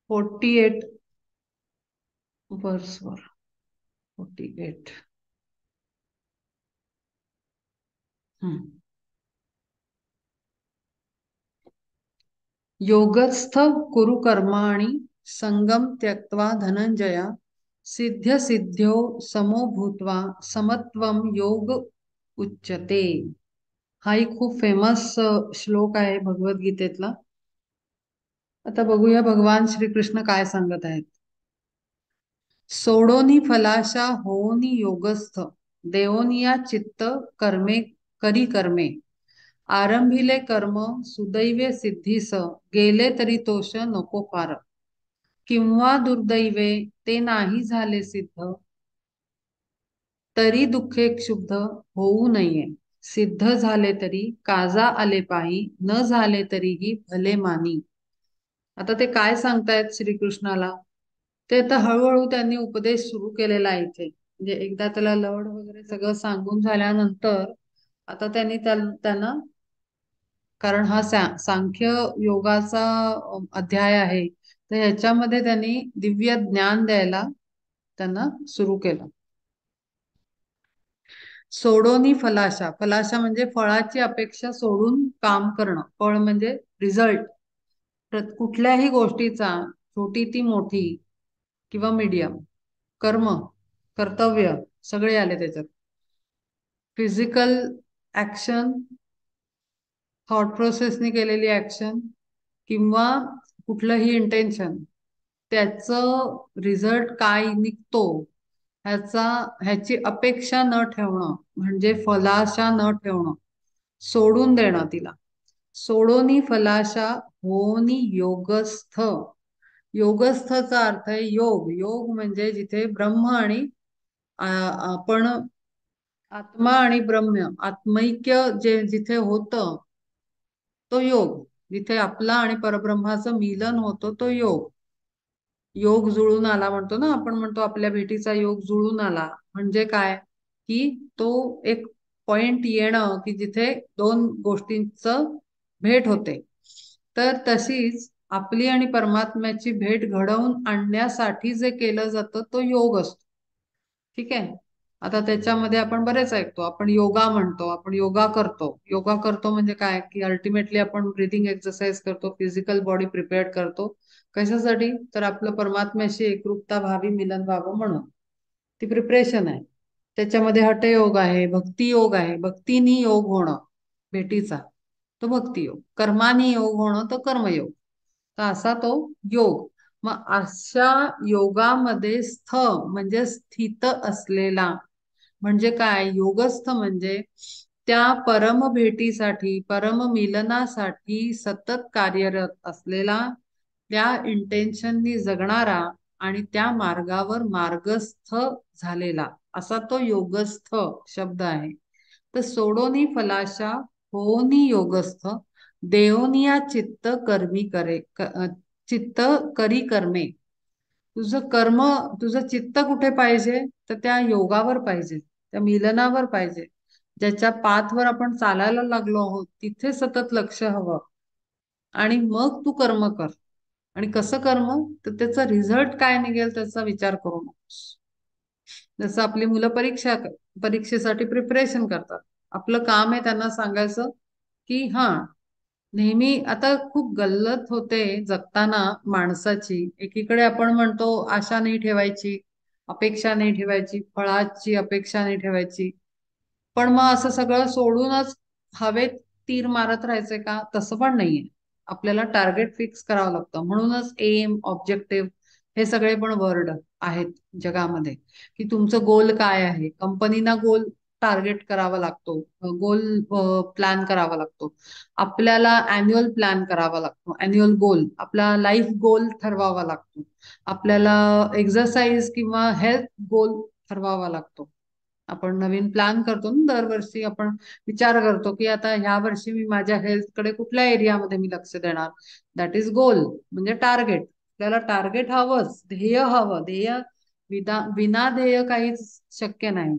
48 वर्सवर. 48. योगस्थ कुरु कर्माणि संगम त्यक्त्वा धनंजया सिद्ध्य सिद्ध्यो समो भूत्वा समत्वम योग उच्यते. हा एक खूप फेमस श्लोक आहे भगवद्गीतेतला. आता बघूया भगवान श्रीकृष्ण काय सांगत आहेत. सोडोनी फलाशा होनी योगस्थ देवोनिया चित्त कर्मे करी कर्मे आरंभिले कर्म सुदैवे सिद्धीस गेले तरी तोष नको फार किंवा दुर्दैवे ते नाही झाले सिद्ध तरी दुःखे क्षुब्ध होऊ नये सिद्ध झाले तरी काजा आले पायी न झाले तरीही भले मानी. आता ते काय सांगतायत श्रीकृष्णाला. ते आता हळूहळू त्यांनी उपदेश सुरू केलेला आहे इथे. म्हणजे एकदा त्याला लढ वगैरे सगळं सांगून झाल्यानंतर आता त्यांनी त्यांना, कारण हा सांख्य योगाचा अध्याय आहे, तर ह्याच्यामध्ये त्यांनी दिव्य ज्ञान द्यायला त्यांना सुरू केलं. सोडोनी फलाशा. फलाशा म्हणजे फळाची अपेक्षा सोडून काम करणं. फळ म्हणजे रिझल्ट. कुठल्याही गोष्टीचा, छोटी ती मोठी किंवा मीडियम, कर्म, कर्तव्य सगळे आले त्याच्यात. फिजिकल ऍक्शन, थॉट प्रोसेसने केलेली ऍक्शन किंवा कुठलंही इंटेन्शन, त्याचं रिझल्ट काय निघतो ह्याची अपेक्षा न ठेवणं म्हणजे फलाशा न ठेवणं, सोडून देणं तिला. सोडोनी फलाशा होनी योगस्थ. योगस्थचा अर्थ आहे योग. योग म्हणजे जिथे ब्रह्म आणि आपण आत्मा आणि ब्रह्म आत्मैक्य जिथे होतं तो योग. जिथे आपला आणि परब्रह्माचं मिलन होतं तो योग. योग जुळून आला म्हणतो ना आपण, म्हणतो आपल्या भेटीचा योग जुळून आला. म्हणजे काय की तो एक पॉइंट येणं की जिथे दोन गोष्टींचं भेट होते. तर तशीच आपली आणि परमात्म्याची भेट घडवून आणण्यासाठी जे केलं जातं तो योग असतो. ठीक आहे. आता त्याच्यामध्ये आपण बरेच ऐकतो. आपण योगा म्हणतो, आपण योगा करतो. योगा करतो म्हणजे काय की अल्टिमेटली आपण ब्रीदिंग एक्सरसाइज करतो, फिजिकल बॉडी प्रिपेअर करतो. कशासाठी? तर आपलं परमात्म्याशी एकरूपता व्हावी, मिलन व्हावं म्हणून. ती प्रिपरेशन आहे. त्याच्यामध्ये हठयोग आहे, भक्ती योग आहे. भक्तीनी योग होणं भेटीचा तो भक्ती योग, कर्मानी योग होणं तो कर्मयोग. तर असा तो योग. मग अशा योगामध्ये स्थ म्हणजे स्थित असलेला. म्हणजे काय? योगस्थ म्हणजे त्या परम भेटीसाठी, परम मिलनासाठी सतत कार्यरत असलेला, त्या इंटेन्शननी जगणारा आणि त्या मार्गावर मार्गस्थ झालेला, असा तो योगस्थ शब्द आहे. तर सोडोनी फलाशा होनी योगस्थ देवनिया चित्त कर्मी करे चित्त करी कर्मे. तुझं कर्म, तुझं चित्त कुठे पाहिजे? तर त्या योगावर पाहिजे, त्या मिलनावर पाहिजे. ज्याच्या पाथवर आपण चालायला लागलो आहोत तिथे सतत लक्ष हवं. आणि मग तू कर्म कर. आणि कसं कर्म? तर त्याचा रिझल्ट काय निघेल त्याचा विचार करू नकोस. जसं आपली मुलं परीक्षेसाठी प्रिपरेशन करतात. आपलं काम आहे त्यांना सांगायचं की हा, नेहमी आता खूप गल्लत होते जगताना माणसाची. एकीकडे आपण म्हणतो आशा नाही ठेवायची, अपेक्षा नाही ठेवायची, फळाची अपेक्षा नाही ठेवायची. पण मग असं सगळं सोडूनच हवेत तीर मारत राहायचंय का? तसं पण नाहीये. आपल्याला टार्गेट फिक्स करावं लागतं. म्हणूनच एम, ऑब्जेक्टिव्ह हे सगळे पण वर्ड आहेत जगामध्ये. की तुमचं गोल काय आहे? कंपनीना गोल टार्गेट करावा लागतो, गोल प्लॅन करावा लागतो. आपल्याला अॅन्युअल प्लॅन करावा लागतो, अॅन्युअल गोल. आपला लाईफ गोल ठरवावा लागतो. आपल्याला एक्सरसाइज किंवा हेल्थ गोल ठरवावा लागतो. आपण नवीन प्लॅन करतो ना दरवर्षी. आपण विचार करतो की आता ह्या वर्षी मी माझ्या हेल्थकडे कुठल्या एरियामध्ये मी लक्ष देणार. दॅट इज गोल, म्हणजे टार्गेट. आपल्याला टार्गेट हवंच, ध्येय हवं. ध्येय विना ध्येय काहीच शक्य नाही.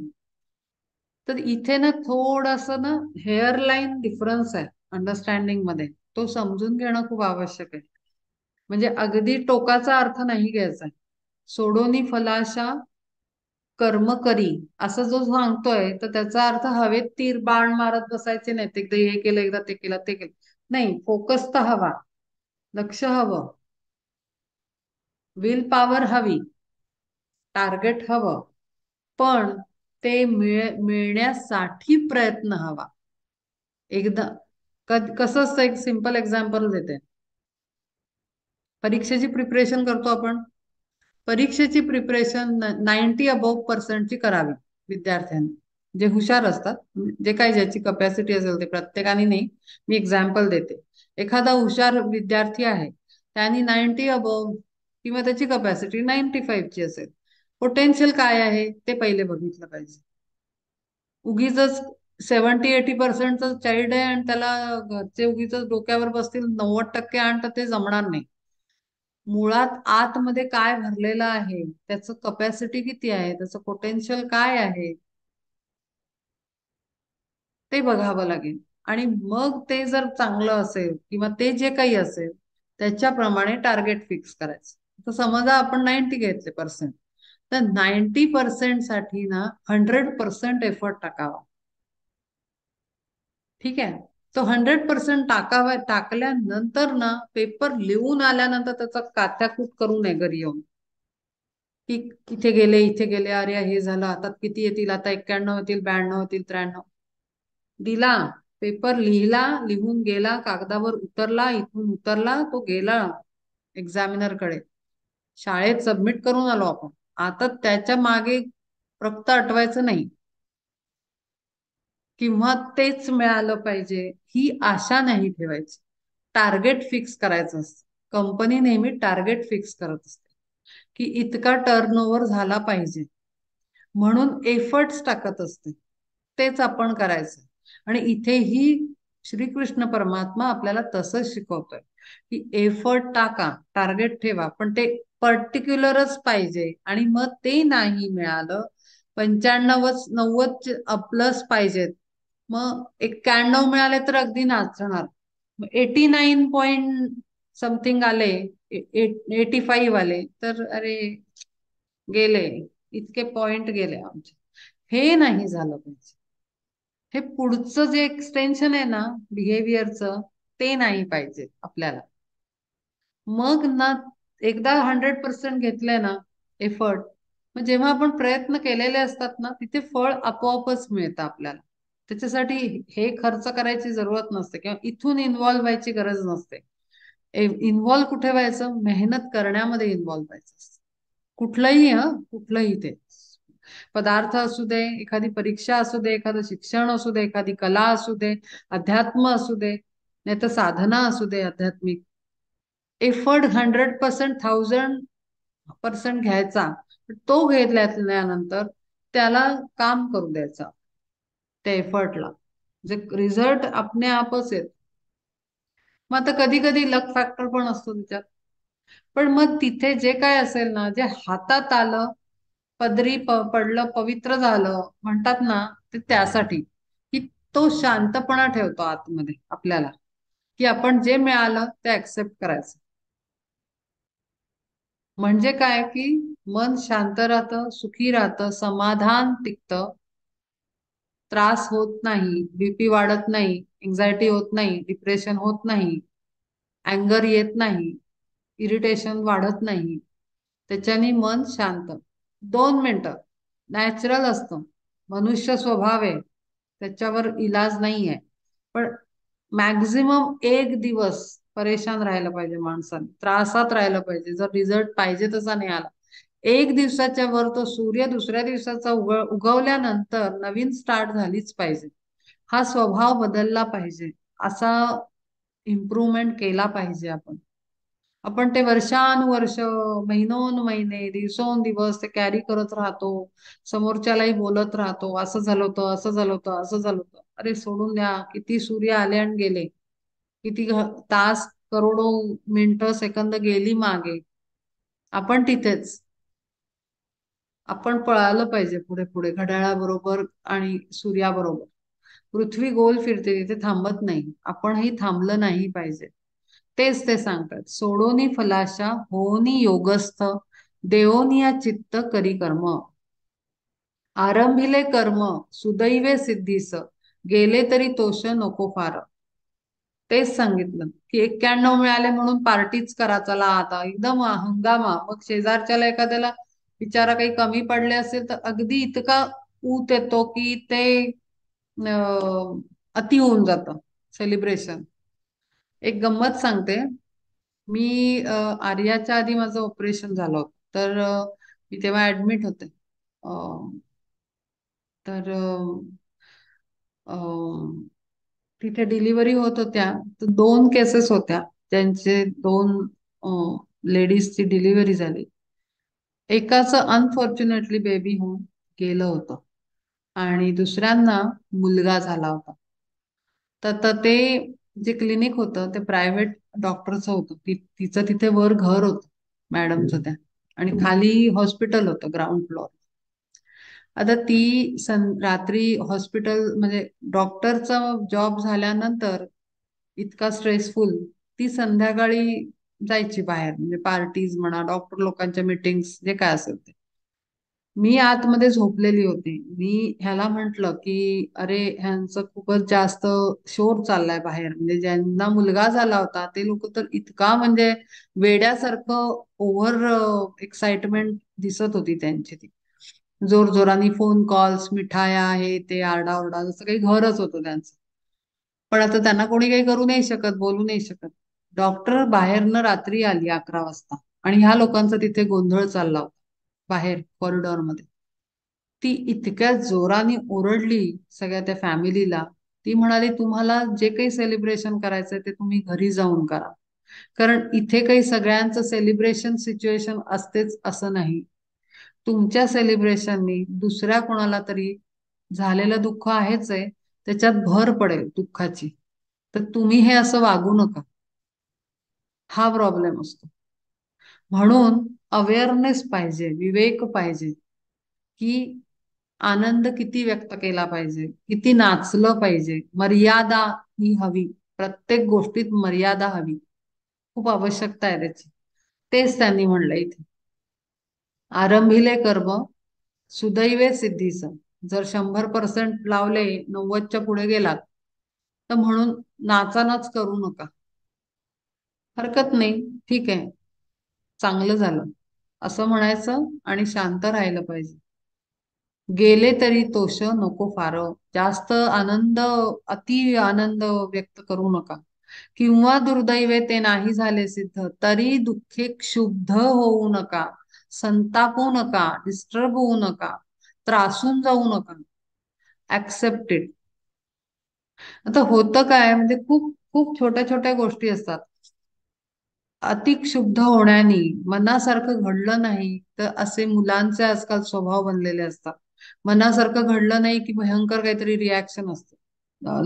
तर इथे ना थोडस ना हेअरलाईन डिफरन्स आहे अंडरस्टँडिंग मध्ये. तो समजून घेणं खूप आवश्यक आहे. म्हणजे अगदी टोकाचा अर्थ नाही घ्यायचा. सोडोनी फलाशा कर्म करी असं जो सांगतोय तर त्याचा अर्थ हवेत तीर बाण मारत बसायचे नाहीत, एकदा हे केलं एकदा ते केलं ते केलं. नाही, फोकस तर हवा, लक्ष हवं, विल पॉवर हवी, टार्गेट हवं, पण ते मिळण्यासाठी प्रयत्न हवा. एकदा कसं असतं, एक सिंपल एक्झाम्पल देते. परीक्षेची प्रिपरेशन करतो आपण. परीक्षेची प्रिपरेशन 90% करावी विद्यार्थ्यांनी, जे हुशार असतात, जे काही ज्याची कपॅसिटी असेल ते, प्रत्येकाने नाही. मी एक्झाम्पल देते. एखादा हुशार विद्यार्थी आहे, त्यांनी 90 किंवा त्याची कपॅसिटी 95 असेल. पोटेन्शियल काय आहे ते पहिले बघितलं पाहिजे. उगीच 70-80% चाइल्ड आहे आणि त्याला घरचे उगीच डोक्यावर बसतील 90% आणतं, ते जमणार नाही. मुळात आतमध्ये काय भरलेलं आहे, त्याचं कपॅसिटी किती आहे, त्याचं पोटेन्शियल काय आहे, ते बघावं लागेल. आणि मग ते जर चांगलं असेल किंवा ते जे काही असेल त्याच्याप्रमाणे टार्गेट फिक्स करायचं. तर समजा आपण 90 घेतले पर्सेंट, तर 90% साठी ना 100% एफर्ट टाकावा. ठीक आहे. तो 100% टाकावा. टाकल्यानंतर ना पेपर लिहून आल्यानंतर त्याचा कात्याकूट करू नये घरी येऊन, की इथे गेले इथे गेले, अरे हे झालं, आता किती येतील, आता 91 होतील, 92 होतील, 93. दिला, पेपर लिहिला, लिहून गेला, कागदावर उतरला, इथून उतरला, तो गेला एक्झामिनर कडे. शाळेत सबमिट करून आलो आपण. आता त्याच्या मागे रक्त अटवायचं नाही किंवा तेच मिळालं पाहिजे ही आशा नाही ठेवायची. टार्गेट फिक्स करायचं असतं. कंपनी नेहमी टार्गेट फिक्स करत असते की इतका टर्नओव्हर झाला पाहिजे, म्हणून एफर्ट्स टाकत असते. तेच आपण करायचं. आणि इथेही श्रीकृष्ण परमात्मा आपल्याला तसंच शिकवतोय की एफर्ट टाका, टार्गेट ठेवा, पण ते पर्टिक्युलरच पाहिजे. आणि मग ते नाही मिळालं, 95-90 प्लस पाहिजेत, मग 91 मिळाले तर अगदी नाचणार. 89 समथिंग आले, 85 आले तर अरे गेले, इतके पॉइंट गेले आमचे. हे नाही झालं पाहिजे. हे पुढचं जे एक्सटेन्शन आहे ना बिहेवियरचं, ते नाही पाहिजे आपल्याला. मग ना एकदा 100% घेतलंय ना एफर्ट, मग जेव्हा आपण प्रयत्न केलेले असतात ना तिथे फळ आपोआपच मिळतं आपल्याला. त्याच्यासाठी हे खर्च करायची जरूरत नसते किंवा इथून इन्व्हॉल्व्ह व्हायची गरज नसते. इन्व्हॉल्व्ह कुठे व्हायचं, मेहनत करण्यामध्ये इन्व्हॉल्व्ह व्हायचं असतं. कुठलंही कुठलंही ते पदार्थ असू दे, एखादी परीक्षा असू दे, एखादं शिक्षण असू दे, एखादी कला असू दे, अध्यात्म असू दे, नाही तर साधना असू दे आध्यात्मिक. एफर्ट 100%, 1000% घ्यायचा. तो घेतल्यानंतर त्याला काम करू द्यायचा, त्या एफर्टला. जे रिझल्ट आपणे आपच येत. मग आता कधी कधी लक फॅक्टर पण असतो त्याच्यात. पण मग तिथे जे काय असेल ना, जे हातात आलं, पदरी पडलं, पवित्र झालं म्हणतात ना, ते त्यासाठी की तो शांतपणा ठेवतो आतमध्ये आपल्याला, की आपण जे मिळालं ते ऍक्सेप्ट करायचं. म्हणजे काय की मन शांत राहतं, सुखी राहतं, समाधान टिकतं, त्रास होत नाही, बीपी वाढत नाही, एन्झायटी होत नाही, डिप्रेशन होत नाही, अँगर येत नाही, इरिटेशन वाढत नाही. त्याच्याने मन शांत. 2 मिनिटं नॅचरल असतं, मनुष्य स्वभाव आहे, त्याच्यावर इलाज नाही आहे. पण मॅक्झिमम 1 दिवस परेशान राहायला पाहिजे माणसाने, त्रासात राहायला पाहिजे, जर रिझल्ट पाहिजे तसा नाही आला. 1 दिवसाच्या वर तो सूर्य दुसऱ्या दिवसाचा उगवल्यानंतर नवीन स्टार्ट झालीच पाहिजे. हा स्वभाव बदलला पाहिजे, असा इम्प्रूव्हमेंट केला पाहिजे आपण. आपण ते वर्षानुवर्ष, महिनोन-महिने, दिवसोन-दिवस ते कॅरी करत राहतो. समोरच्यालाही बोलत राहतो, असं झालं होतं, असं झालं होतं, असं झालं होतं. अरे सोडून द्या. किती सूर्य आले आणि गेले, किती तास, करोडो मिनिटं, सेकंद गेली मागे. आपण तिथेच. आपण पळालं पाहिजे पुढे पुढे घड्याळाबरोबर आणि सूर्याबरोबर. पृथ्वी गोल फिरते, तिथे थांबत नाही. आपणही थांबलं नाही पाहिजे. तेच ते सांगतात, सोडोनी फलाशा होनी योगस्थ, देवोनी या चित्त करी कर्म, आरंभिले कर्म सुदैवे सिद्धीस, गेले तरी तोष नको फार. तेच सांगितलं की 91 मिळाले म्हणून पार्टीच करा, चला आता एकदम हंगामा. मग शेजारच्याला एखाद्याला बिचारा काही कमी पडले असेल तर अगदी इतका ऊत येतो की ते अति होऊन जातं सेलिब्रेशन. एक गंमत सांगते. मी आर्याच्या आधी माझं ऑपरेशन झालं होतं, तर मी तेव्हा ऍडमिट होते. अ, तर अ, तिथे डिलिव्हरी होत होत्या. तर दोन केसेस होत्या त्यांचे, दोन लेडीजची डिलिव्हरी झाली. एकाचं अनफॉर्च्युनेटली बेबी होऊन गेलं होतं आणि दुसऱ्यांना मुलगा झाला होता. तर ते जे क्लिनिक होतं ते प्रायव्हेट डॉक्टरचं होतं. तिचं तिथे वर घर होतं मॅडमचं त्या, आणि खाली हॉस्पिटल होतं ग्राउंड फ्लोअर. आता ती रात्री हॉस्पिटल म्हणजे डॉक्टरचा जॉब झाल्यानंतर इतका स्ट्रेसफुल, ती संध्याकाळी जायची बाहेर, म्हणजे पार्टीज म्हणा, डॉक्टर लोकांच्या मीटिंग्स, जे काय असेल ते. मी आतमध्ये झोपलेली होती. मी ह्याला म्हंटल की अरे ह्यांचं खूपच जास्त शोर चाललाय बाहेर, म्हणजे ज्यांना मुलगा झाला होता ते लोक तर इतका म्हणजे वेड्यासारखं ओव्हर एक्साइटमेंट दिसत होती त्यांची ती. जोरजोराने फोन कॉल्स, मिठाया, हे ते, आरडाओरडा, जसं काही घरच होतं त्यांचं. पण आता त्यांना कोणी काही करू नाही शकत, बोलू नाही शकत. डॉक्टर बाहेरनं रात्री आली 11 वाजता, आणि ह्या लोकांचा तिथे गोंधळ चालला होता बाहेर कॉरिडॉरमध्ये. ती इतक्या जोराने ओरडली सगळ्या त्या फॅमिलीला. ती म्हणाली, तुम्हाला जे काही सेलिब्रेशन करायचंय ते तुम्ही घरी जाऊन करा, कारण इथे काही सगळ्यांचं सेलिब्रेशन सिच्युएशन असतेच असं नाही. तुमच्या सेलिब्रेशननी दुसऱ्या कोणाला तरी झालेलं दुःख आहेच आहे, त्याच्यात भर पडेल दुःखाची. तर तुम्ही हे असं वागू नका. हा प्रॉब्लेम असतो. म्हणून अवेअरनेस पाहिजे, विवेक पाहिजे, की आनंद किती व्यक्त केला पाहिजे, किती नाचलं पाहिजे, मर्यादा ही हवी. प्रत्येक गोष्टीत मर्यादा हवी, खूप आवश्यकता आहे त्याची. तेच त्यांनी म्हणलं इथे, आरंभिले कर्म सुदैवे सिद्धीस. जर 100% लावले, 90च्या पुढे गेलात, तर म्हणून नाचानाच करू नका. हरकत नाही, ठीक आहे, चांगलं झालं असं म्हणायचं आणि शांत राहिलं पाहिजे. गेले तरी तोष नको फार. जास्त आनंद, अति आनंद व्यक्त करू नका. किंवा दुर्दैवे ते नाही झाले सिद्ध, तरी दुःखे क्षुब्ध होऊ नका, संतापू नका, डिस्टर्ब होऊ नका, त्रासून जाऊ नका. ऍक्सेप्टेड. आता होतं काय, म्हणजे खूप खूप छोट्या छोट्या गोष्टी असतात. अतिक्षुब्ध होण्यानी मनासारखं घडलं नाही तर असे मुलांचे आजकाल स्वभाव बनलेले असतात. मनासारखं घडलं नाही की भयंकर काहीतरी रिॲक्शन असते.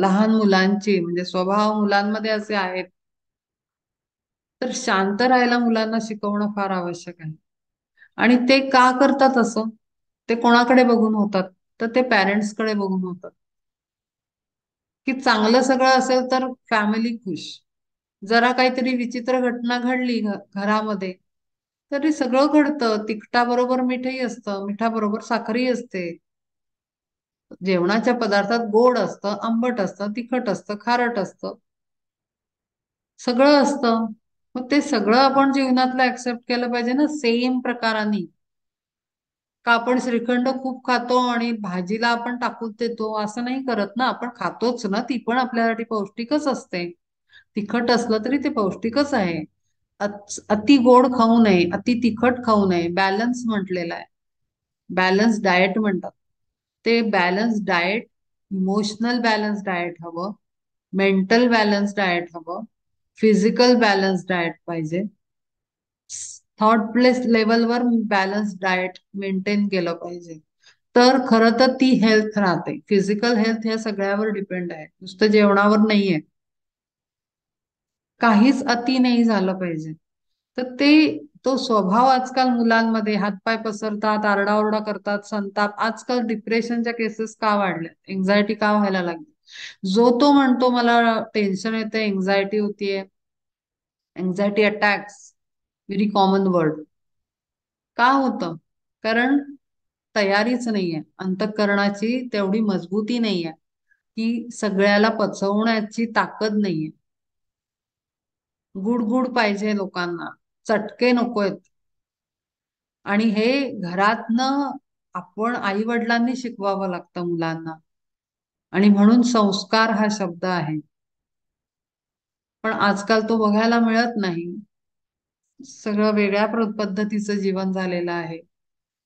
लहान मुलांची म्हणजे स्वभाव मुलांमध्ये असे आहेत. तर शांत राहायला मुलांना शिकवणं फार आवश्यक आहे. आणि ते का करतात असं, ते कोणाकडे बघून होतात, तर ते पॅरेंट्सकडे बघून होतात. की चांगलं सगळं असेल तर फॅमिली खुश. जरा काहीतरी विचित्र घटना घडली घरामध्ये, तरी सगळं घडतं. तिखटाबरोबर मीठही असतं, मिठाबरोबर साखरही असते. जेवणाच्या पदार्थात गोड असतं, आंबट असतं, तिखट असतं, खारट असतं, सगळं असतं. मग ते सगळं आपण जीवनातलं ऍक्सेप्ट केलं पाहिजे ना, सेम प्रकाराने. का आपण श्रीखंड खूप खातो आणि भाजीला आपण टाकून देतो, असं नाही करत ना. आपण खातोच ना, ती पण आपल्यासाठी पौष्टिकच असते. तिखट असलं तरी ते पौष्टिकच आहे. अति गोड खाऊ नये, अति तिखट खाऊ नये, बॅलन्स म्हटलेला आहे. बॅलन्स डाएट म्हणतात ते. Balance diet, emotional balance diet हवं, मेंटल बॅलन्स डाएट हवं, फिजिकल बॅलन्स डाएट पाहिजे, थॉट प्लेस लेवलवर बॅलन्स डाएट मेंटेन केलं पाहिजे. तर खरं तर ती हेल्थ राहते. फिजिकल हेल्थ ह्या सगळ्यावर डिपेंड आहे, नुसतं जेवणावर नाहीये. काहीच अति नाही झालं पाहिजे. तर ते, तो स्वभाव आजकाल मुलांमध्ये, हातपाय पसरतात, आरडाओरडा करतात, संताप. आजकाल डिप्रेशनच्या केसेस का वाढल्या, एन्झायटी का व्हायला लागली? जो तो म्हणतो मला टेन्शन येते, एन्झायटी होतीये. Anxiety attacks, very common word. का होतं? कारण तयारीच नाहीये, अंतःकरणाची तेवढी मजबूती नाहीये, की सगळ्याला पचवण्याची ताकद नाहीये. गुड गुड पाहिजे लोकांना, चटके नकोयत. आणि हे घरातनं आपण आई वडिलांनी शिकवावं लागतं मुलांना. आणि म्हणून संस्कार हा शब्द आहे. पण आजकाल तो बघायला मिळत नाही. सगळं वेगळ्या पद्धतीचं जीवन झालेलं आहे.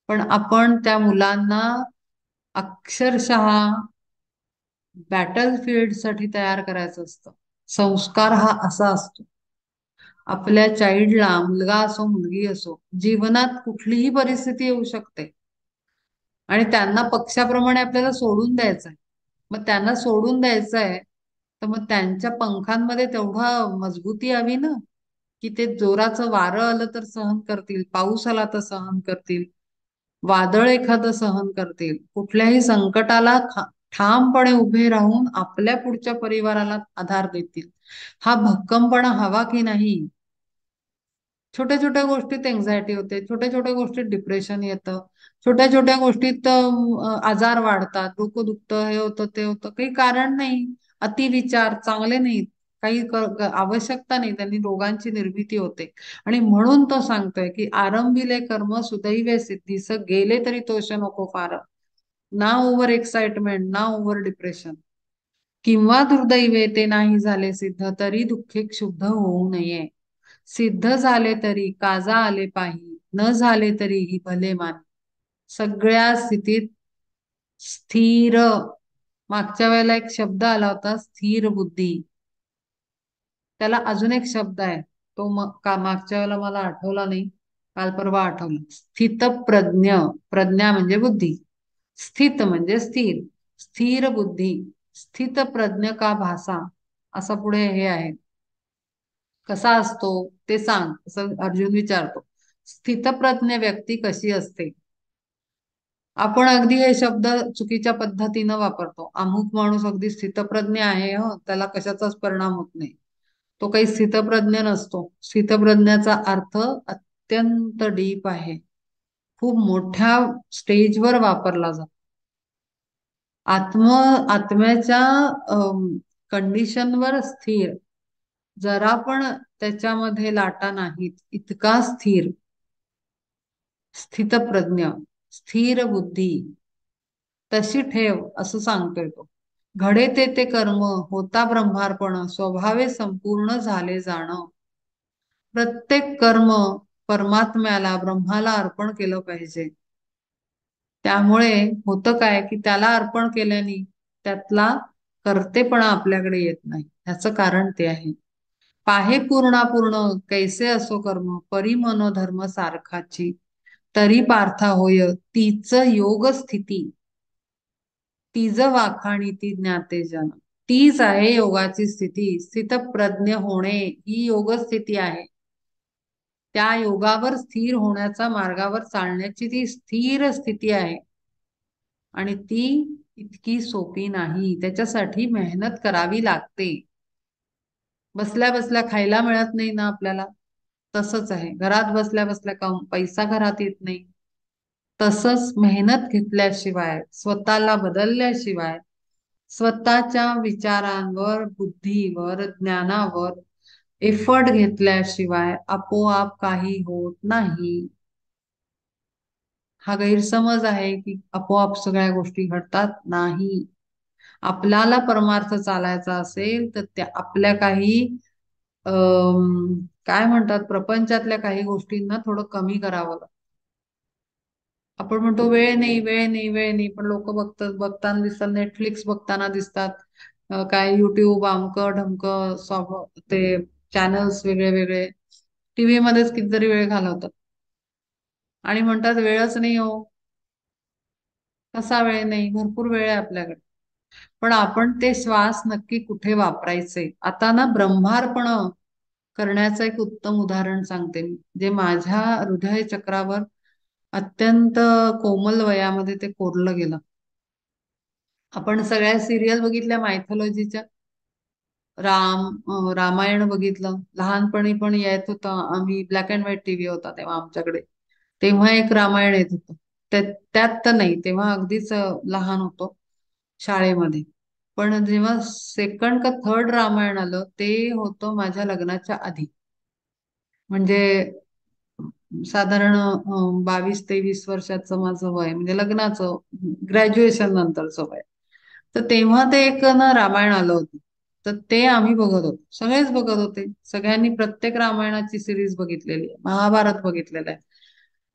पण आपण त्या मुलांना अक्षरशः बॅटल फील्ड साठी तयार करायचं असतं. संस्कार हा असा असतो. आपल्या चाइल्डला, मुलगा असो मुलगी असो, जीवनात कुठलीही परिस्थिती येऊ शकते आणि त्यांना पक्षाप्रमाणे आपल्याला सोडून द्यायचंय. मग त्यांना सोडून द्यायचंय, तर मग त्यांच्या पंखांमध्ये तेवढा मजबूती हवी ना, की ते जोराचं वारं आलं तर सहन करतील, पाऊस आला तर सहन करतील, वादळ एखादं सहन करतील, कुठल्याही संकटाला ठामपणे उभे राहून आपल्या पुढच्या परिवाराला आधार देतील. हा भक्कमपणा हवा की नाही? छोट्या छोट्या गोष्टीत एन्झायटी होते, छोट्या छोट्या गोष्टीत डिप्रेशन येतं, छोट्या छोट्या गोष्टीत आजार वाढतात, डोकं दुखतं, हे होतं ते होतं, काही कारण नाही. अतिविचार चांगले नाहीत, काही आवश्यकता नाही, त्यांनी रोगांची निर्मिती होते. आणि म्हणून तो सांगतोय की आरंभिले कर्म सुदैवे सिद्धीस, गेले तरी तोष नको फार. ना ओव्हर एक्साइटमेंट, ना ओव्हर डिप्रेशन. किंवा दुर्दैवे ते नाही झाले सिद्ध, तरी दुःखे क्षुब्ध होऊ नये. सिद्ध झाले तरी काजा आले पाही, न झाले तरीही भले मान. सगळ्या स्थितीत स्थिर. मागच्या वेळेला एक शब्द आला होता, स्थिर बुद्धी. त्याला अजून एक शब्द आहे, तो मग का मागच्या वेळेला मला आठवला नाही, काल परवा आठवला. स्थित प्रज्ञ. प्रज्ञा म्हणजे बुद्धी, स्थित म्हणजे स्थिर. स्थिर बुद्धी, स्थित प्रज्ञ का भासा, असं पुढे हे आहे. कसा असतो ते सांग, असं अर्जुन विचारतो. स्थितप्रज्ञ व्यक्ती कशी असते? आपण अगदी हे शब्द चुकीच्या पद्धतीनं वापरतो. अमुक माणूस अगदी स्थितप्रज्ञ आहे, हो त्याला कशाचाच परिणाम होत नाही. तो काही स्थितप्रज्ञ नसतो. स्थितप्रज्ञाचा अर्थ अत्यंत डीप आहे, खूप मोठ्या स्टेजवर वापरला जातो. आत्म आत्म्याच्या कंडिशनवर स्थिर. जरा पण त्याच्यामध्ये लाटा नाहीत, इतका स्थिर. स्थितप्रज्ञ, स्थिर बुद्धी तशी ठेव, असं सांगतोय तो. घडे ते ते कर्म, होता ब्रह्मार्पण, स्वभावे संपूर्ण झाले जाण. प्रत्येक कर्म परमात्म्याला, ब्रह्माला अर्पण केलं पाहिजे. त्यामुळे होतं काय, की त्याला अर्पण केल्याने त्यातला कर्तेपणा आपल्याकडे येत नाही. ह्याचं कारण ते आहे. पाहे पूर्णापूर्ण कैसे असो कर्म, परी मनोधर्म सारखाची, तरी पार्था होय तीच योग स्थिती. तीज वाखाणी ती ज्ञाते जन. तीच आहे योगाची स्थिती. स्थितप्रज्ञ होणे ही योग स्थिती आहे. त्या योगावर स्थिर होण्याचा, मार्गावर चालण्याची ती स्थिर स्थिती आहे. आणि ती इतकी सोपी नाही, त्याच्यासाठी मेहनत करावी लागते. बसल्या बसल्या खायला मिळत नाही ना आपल्याला, तसंच आहे. घरात बसल्या बसल्या पैसा घरात येत नाही, तसंच मेहनत घेतल्याशिवाय, स्वतःला बदलल्याशिवाय, स्वतःच्या विचारांवर, बुद्धीवर, ज्ञानावर एफर्ट घेतल्याशिवाय आपोआप काही होत नाही. हा गैरसमज आहे की आपोआप सगळ्या गोष्टी घडतात. नाही. आपल्याला परमार्थ चालायचा असेल तर त्या आपल्या काही काय म्हणतात, प्रपंचातल्या काही गोष्टींना थोडं कमी करावं लागतं. आपण म्हणतो वेळ नाही, वेळ नाही, वेळ नाही, पण लोक बघताना दिसतात, नेटफ्लिक्स बघताना दिसतात, काय युट्यूब अमकं ढमकं ते चॅनल्स वेगळे वेगळे, टीव्ही मध्येच कितीतरी वेळ घालवतात आणि म्हणतात वेळच नाही हो. कसा वेळ नाही? भरपूर वेळ आहे आपल्याकडे. पण आपण ते श्वास नक्की कुठे वापरायचे? आता ना ब्रह्मार्पण करण्याचं एक उत्तम उदाहरण सांगते मी, जे माझ्या हृदय चक्रावर अत्यंत कोमल वयामध्ये ते कोरलं गेलं. आपण सगळ्या सिरियल बघितल्या मायथॉलॉजीच्या? रामायण बघितलं. लहानपणी पण येत होतं, आम्ही ब्लॅक अँड व्हाईट टीव्ही होता तेव्हा आमच्याकडे. तेव्हा एक रामायण येत होतं. त्यात तर नाही, तेव्हा अगदीच लहान होतो शाळेमध्ये. पण जेव्हा सेकंड का थर्ड रामायण आलं ते होतं माझ्या लग्नाच्या आधी. म्हणजे साधारण 22-23 वर्षाचं माझं वय, म्हणजे लग्नाचं ग्रॅज्युएशन नंतरचं वय. तर तेव्हा ते एक ना रामायण आलं होतं. तर ते आम्ही बघत होतो, सगळेच बघत होते. सगळ्यांनी प्रत्येक रामायणाची सिरीज बघितलेली आहे, महाभारत बघितलेलं आहे.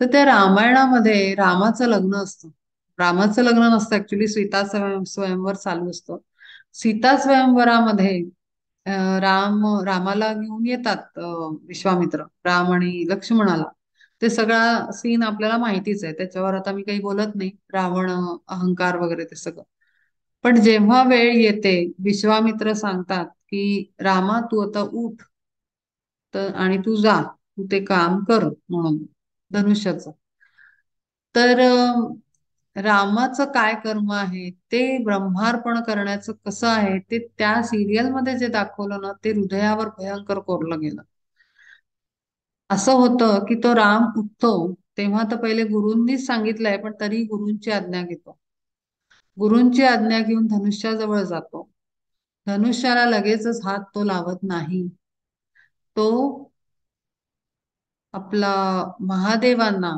तर त्या रामायणामध्ये रामाचं लग्न असतं. रामाचं लग्न नसतं ऍक्च्युली, स्वयंवर चालू असतं. सीता स्वयंवरामध्ये रामाला घेऊन येतात विश्वामित्र, राम आणि लक्ष्मणाला. ते सगळा सीन आपल्याला माहितीच आहे, त्याच्यावर आता मी काही बोलत नाही. रावण, अहंकार वगैरे ते सगळं. पण जेव्हा वेळ येते, विश्वामित्र सांगतात की रामा तू आता उठ, तर आणि तू जा, तू ते काम कर म्हणून धनुष्याचं. तर रामाचं काय कर्म आहे, ते ब्रह्मार्पण करण्याचं कसं आहे, ते त्या सिरियल मध्ये जे दाखवलं ना, ते हृदयावर भयंकर कोरलं गेलं. असं होतं की तो राम उठतो तेव्हा तर पहिले गुरूंनीच सांगितलंय, पण तरी गुरूंची आज्ञा घेतो. गुरूंची आज्ञा घेऊन धनुष्याजवळ जातो. धनुष्याला लगेचच हात तो लावत नाही. तो आपला महादेवांना,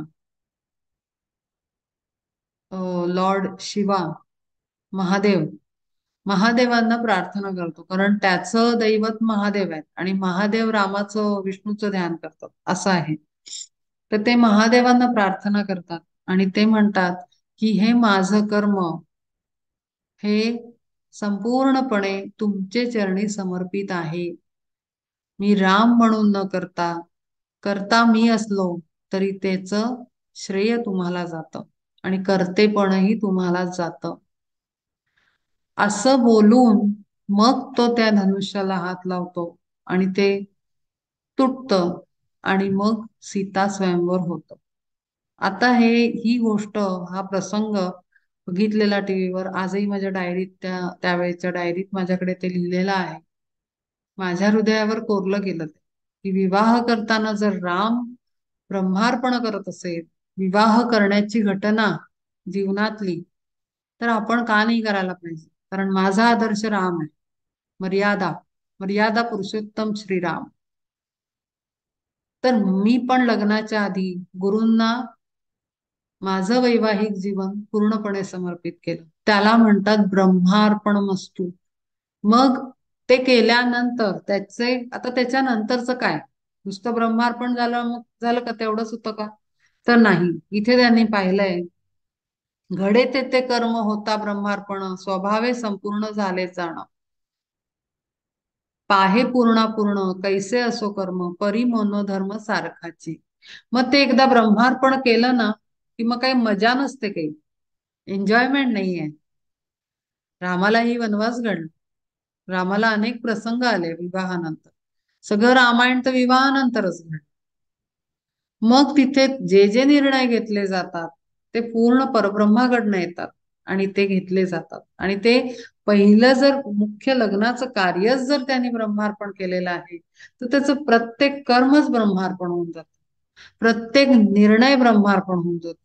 लॉर्ड शिवा, महादेव, महादेवांना प्रार्थना करतो. कारण त्याचं दैवत महादेव आहे आणि महादेव रामाचं, विष्णूचं ध्यान करतात असं आहे. तर ते महादेवांना प्रार्थना करतात आणि ते म्हणतात की हे माझं कर्म हे संपूर्णपणे तुमचे चरणी समर्पित आहे. मी राम म्हणून न करता, करता मी असलो तरी त्याचं श्रेय तुम्हाला जातं आणि कर्तेपणही तुम्हालाच जातं. असं बोलून मग तो त्या धनुष्याला हात लावतो आणि ते तुटतं आणि मग सीता स्वयंवर होतं. आता ही गोष्ट, हा प्रसंग बघितलेला टीव्हीवर आजही माझ्या डायरीत, त्यावेळेच्या डायरीत माझ्याकडे ते लिहिलेलं आहे. माझ्या हृदयावर कोरलं गेलं ते, की विवाह करताना जर राम ब्रह्मार्पण करत असेल, विवाह करण्याची घटना जीवनातली, तर आपण का नाही करायला पाहिजे? कारण माझा आदर्श राम आहे. मर्यादा, मर्यादा पुरुषोत्तम श्रीराम. तर मी पण लग्नाच्या आधी गुरूंना माझं वैवाहिक जीवन पूर्णपणे समर्पित केलं. त्याला म्हणतात ब्रह्मार्पणमस्तू. मग ते केल्यानंतर आता त्याच्यानंतरचं काय? नुसतं ब्रह्मार्पण झालं मग झालं का, तेवढंच होतं का? तर नाही. इथे त्यांनी पाहिलंय, घडे तेथे कर्म होता ब्रह्मार्पण, स्वभावे संपूर्ण झाले जाण, पाहे पूर्णा पूर्ण कैसे असो कर्म, परी मनोधर्म सारखाची. मग ते एकदा ब्रह्मार्पण केलं ना, की मग काही मजा नसते, काही एन्जॉयमेंट नाहीये. रामालाही वनवास घडला, रामाला अनेक प्रसंग आले विवाहानंतर. सगळं रामायण तर विवाहानंतरच घडलं. मग तिथे जे जे निर्णय घेतले जातात ते पूर्ण परब्रह्माकडनं येतात आणि ते घेतले जातात. आणि ते पहिलं जर मुख्य लग्नाचं कार्यच जर त्यांनी ब्रह्मार्पण केलेलं आहे, तर त्याचं प्रत्येक कर्मच ब्रह्मार्पण होऊन जातं. प्रत्येक निर्णय ब्रह्मार्पण होऊन जातो.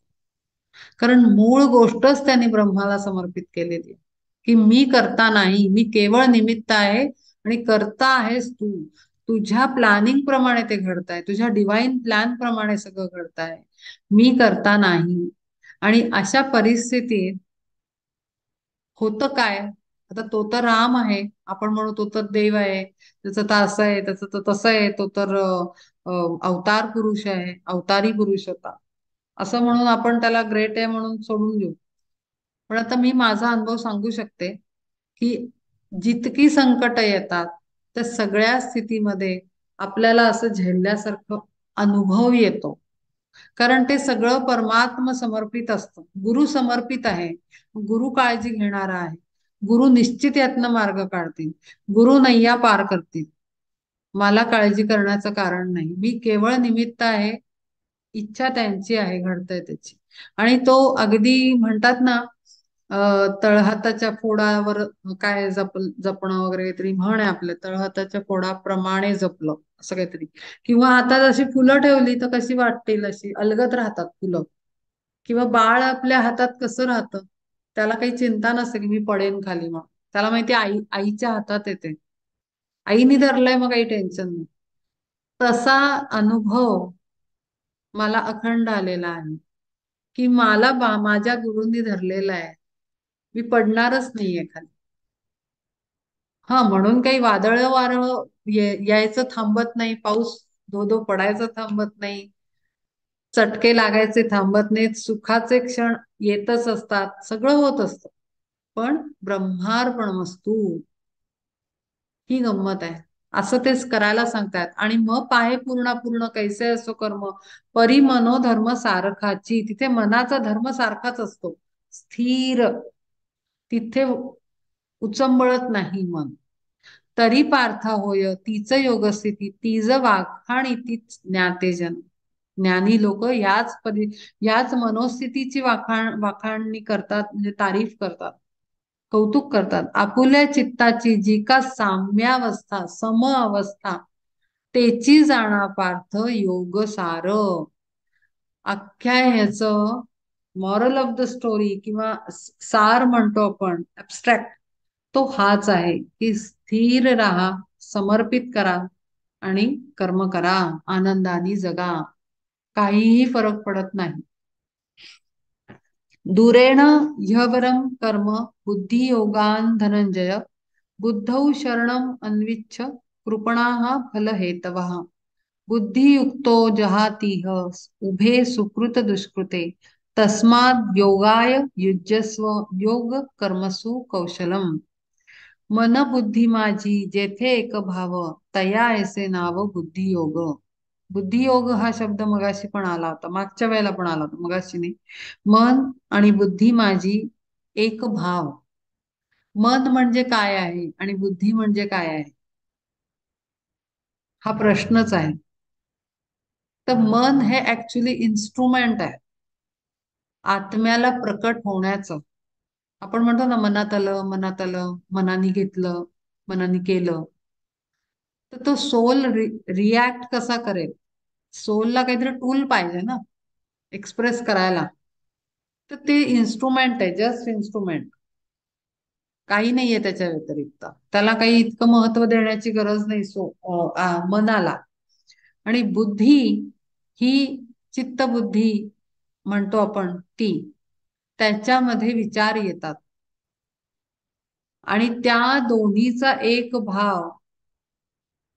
कारण मूळ गोष्टच त्यांनी ब्रह्माला समर्पित केलेली आहे, की मी करता नाही, मी केवळ निमित्त आहे आणि करता आहेस तू. तुझ्या प्लॅनिंग प्रमाणे ते घडताय, तुझ्या डिवाइन प्लॅन प्रमाणे सगळं घडताय, मी करता नाही. आणि अशा परिस्थितीत होतं काय? आता तो तर राम आहे, आपण म्हणू तो तर देव आहे, त्याचं तर असं आहे, त्याचं तर तसं आहे, तो तर अवतार पुरुष आहे, अवतारी पुरुष होता, असं म्हणून आपण त्याला ग्रेट आहे म्हणून सोडून देऊ. पण आता मी माझा अनुभव सांगू शकते की जितकी संकट येतात त्या सगळ्या स्थितीमध्ये आपल्याला असं झेलल्यासारखं अनुभव येतो. कारण ते सगळं परमात्म समर्पित असतं, गुरु समर्पित आहे, गुरु काळजी घेणारा आहे. गुरु निश्चित यातनं मार्ग काढतील, गुरु नैया पार करतील. मला काळजी करण्याचं कारण नाही, मी केवळ निमित्त आहे. इच्छा त्यांची आहे, घडतंय त्याची. आणि तो अगदी म्हणतात ना, तळहाताच्या फोडावर काय जपणं वगैरे काहीतरी म्हण आहे आपल्या, तळहाताच्या फोडाप्रमाणे जपलं असं काहीतरी. किंवा हातात अशी फुलं ठेवली तर कशी वाटतील, अशी अलगद राहतात फुलं. किंवा बाळ आपल्या हातात कसं राहतं, त्याला काही चिंता नसते की मी पडेन खाली म्हणून. त्याला माहिती आईच्या हातात येते, आईने धरलंय मग काही टेन्शन नाही. तसा अनुभव मला अखंड आलेला आहे, की मला माझ्या गुरूंनी धरलेला आहे, मी पडणारच नाहीये खाली. हा, म्हणून काही वादळ वारं यायचं थांबत नाही, पाऊस धो धो पडायचं थांबत नाही, चटके लागायचे थांबत नाहीत, सुखाचे क्षण येतच असतात, सगळं होत असतं. पण ब्रह्मार्पणमस्तू ही गंमत आहे. असं तेच करायला सांगतात. आणि मग पाहे पूर्ण पूर्ण कैसे असो कर्म, परी मनोधर्म सारखाची. तिथे मनाचा धर्म सारखाच असतो, स्थिर. तिथे उचंबळत नाही मन. तरी पार्थ होय तीच योगस्थिती, तीज वाखाणी तीच ज्ञातेजन. ज्ञानी लोक याच मनोस्थितीची वाखाणणी करतात, म्हणजे तारीफ करतात, कौतुक करतात. आपुल्या चित्ताची जी का साम्यावस्था, सम अवस्था, तेची जाणा पार्थ योग सार. अख्ख्या ह्याचं मॉरल ऑफ द स्टोरी किंवा सार म्हणतो आपण, ऍब्स्ट्रॅक्ट, तो हाच आहे की स्थिर राहा, समर्पित करा आणि कर्म करा, आनंदाने जगा. काहीही फरक पडत नाही. दुरेण ह्यवरम कर्म बुद्धियोगान धनंजय, बुद्धौ शरणम अन्विच्छ कृपणाः फलहेतवः. बुद्धियुक्तो जहातीह उभे सुकृत दुष्कृते, तस्माद् योगाय युज्यस्व योग कर्मसु कौशलम. मन बुद्धी माझी जेथे एक भाव, तया ऐसे नाव बुद्धियोग. बुद्धियोग हा शब्द मगाशी पण आला होता, मागच्या वेळेला पण आला होता, मगाशी नाही. मन आणि बुद्धी माझी एक भाव. मन म्हणजे काय आहे आणि बुद्धी म्हणजे काय आहे, हा प्रश्नच आहे. तर मन हे ऍक्च्युली इन्स्ट्रुमेंट आहे आत्म्याला प्रकट होण्याचं. आपण म्हणतो ना, मनात आलं, मनात आलं, मनाने घेतलं, मनाने केलं. तर तो सोल रिॲक्ट कसा करेल? सोलला काहीतरी टूल पाहिजे ना एक्सप्रेस करायला. तर ते इन्स्ट्रुमेंट आहे, जस्ट इन्स्ट्रुमेंट, काही नाहीये त्याच्या व्यतिरिक्त. त्याला काही इतकं महत्व देण्याची गरज नाही मनाला. आणि बुद्धी ही चित्तबुद्धी म्हणतो आपण ती, त्याच्यामध्ये विचार येतात आणि त्या दोन्हीचा एक भाव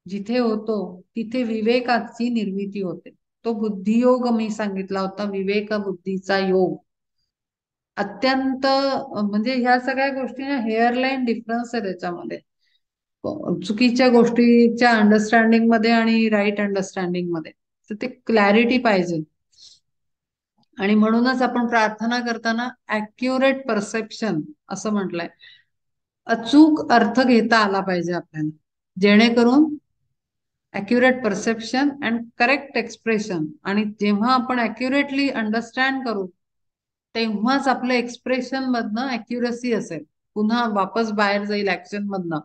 जिथे होतो तिथे विवेकाची निर्मिती होते. तो बुद्धियोग मी सांगितला होता, विवेक बुद्धीचा योग. अत्यंत म्हणजे ह्या सगळ्या गोष्टी ना, हेअरलाईन डिफरन्स आहे त्याच्यामध्ये. चुकीच्या गोष्टीच्या अंडरस्टँडिंग मध्ये आणि राईट अंडरस्टँडिंग मध्ये. तर ते क्लॅरिटी पाहिजे. आणि म्हणूनच आपण प्रार्थना करताना ऍक्युरेट परसेप्शन असं म्हटलंय. अचूक अर्थ घेता आला पाहिजे आपल्याला, जेणेकरून accurate perception and correct expression. आणि जेव्हा आपण ॲक्युरेटली अंडरस्टँड करू, तेव्हाच आपलं एक्सप्रेशन मधनं ॲक्युरसी असेल, पुन्हा वापस बाहेर जाईल ऍक्शन मधनं.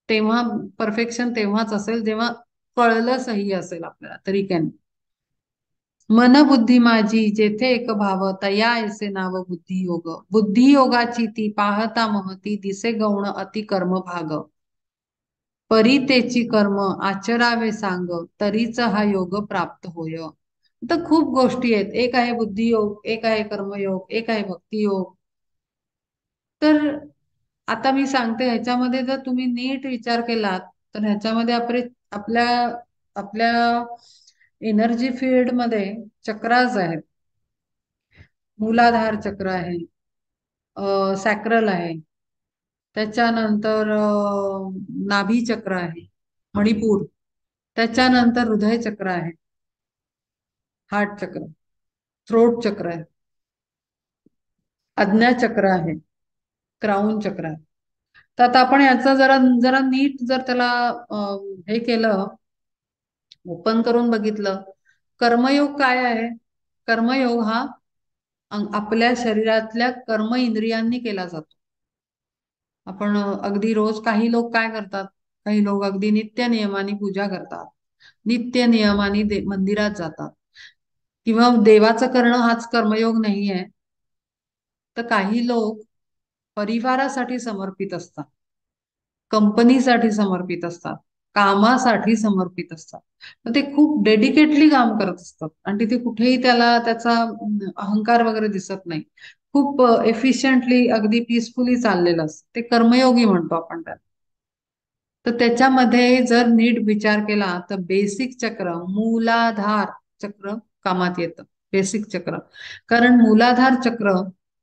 तेव्हा परफेक्शन तेव्हाच असेल जेव्हा कळलं सही असेल आपल्याला तरी काय. मन बुद्धी माझी जेथे एक भाव, तया ऐसे नाव बुद्धियोग. बुद्धियोगाची ती पाहता महती, दिसे गौण अति कर्म भाग. परी तेची कर्म आचरावे सांग, तरीच हा योग प्राप्त होय. तर खूप गोष्टी आहेत, एक आहे बुद्धियोग, एक आहे कर्मयोग, एक आहे भक्तियोग. तर आता मी सांगते, ह्याच्यामध्ये जर तुम्ही नीट विचार केलात तर ह्याच्यामध्ये आपल्या आपल्या एनर्जी फील्ड मध्ये चक्राज आहेत. मूलाधार चक्र आहे, सॅक्रल आहे, त्याच्यानंतर नाभी चक्र आहे, मणिपूर, त्याच्यानंतर हृदय चक्र आहे, हार्ट चक्र, थ्रोट चक्र आहे, आज्ञा चक्र आहे, क्राऊन चक्र आहे. तर आता आपण याचा जरा जरा नीट जर त्याला हे केलं, ओपन करून बघितलं, कर्मयोग काय आहे? कर्मयोग हा आपल्या शरीरातल्या कर्म इंद्रियांनी केला जातो. आपण अगदी रोज काही लोक काय करतात, काही लोक अगदी नित्य नियमाने पूजा करतात, नित्य नियमाने मंदिरात जातात, किंवा देवाचं करणं हाच कर्मयोग नाही आहे. तर काही लोक परिवारासाठी समर्पित असतात, कंपनीसाठी समर्पित असतात, कामासाठी समर्पित असतात. तर ते खूप डेडिकेटली काम करत असतात आणि तिथे कुठेही त्याला त्याचा अहंकार वगैरे दिसत नाही. खूप एफिशियंटली अगदी पीसफुली चाललेलं असतं. ते कर्मयोगी म्हणतो आपण त्याला. तर त्याच्यामध्ये जर नीट विचार केला तर बेसिक चक्र, मूलाधार चक्र कामात येतं. बेसिक चक्र, कारण मूलाधार चक्र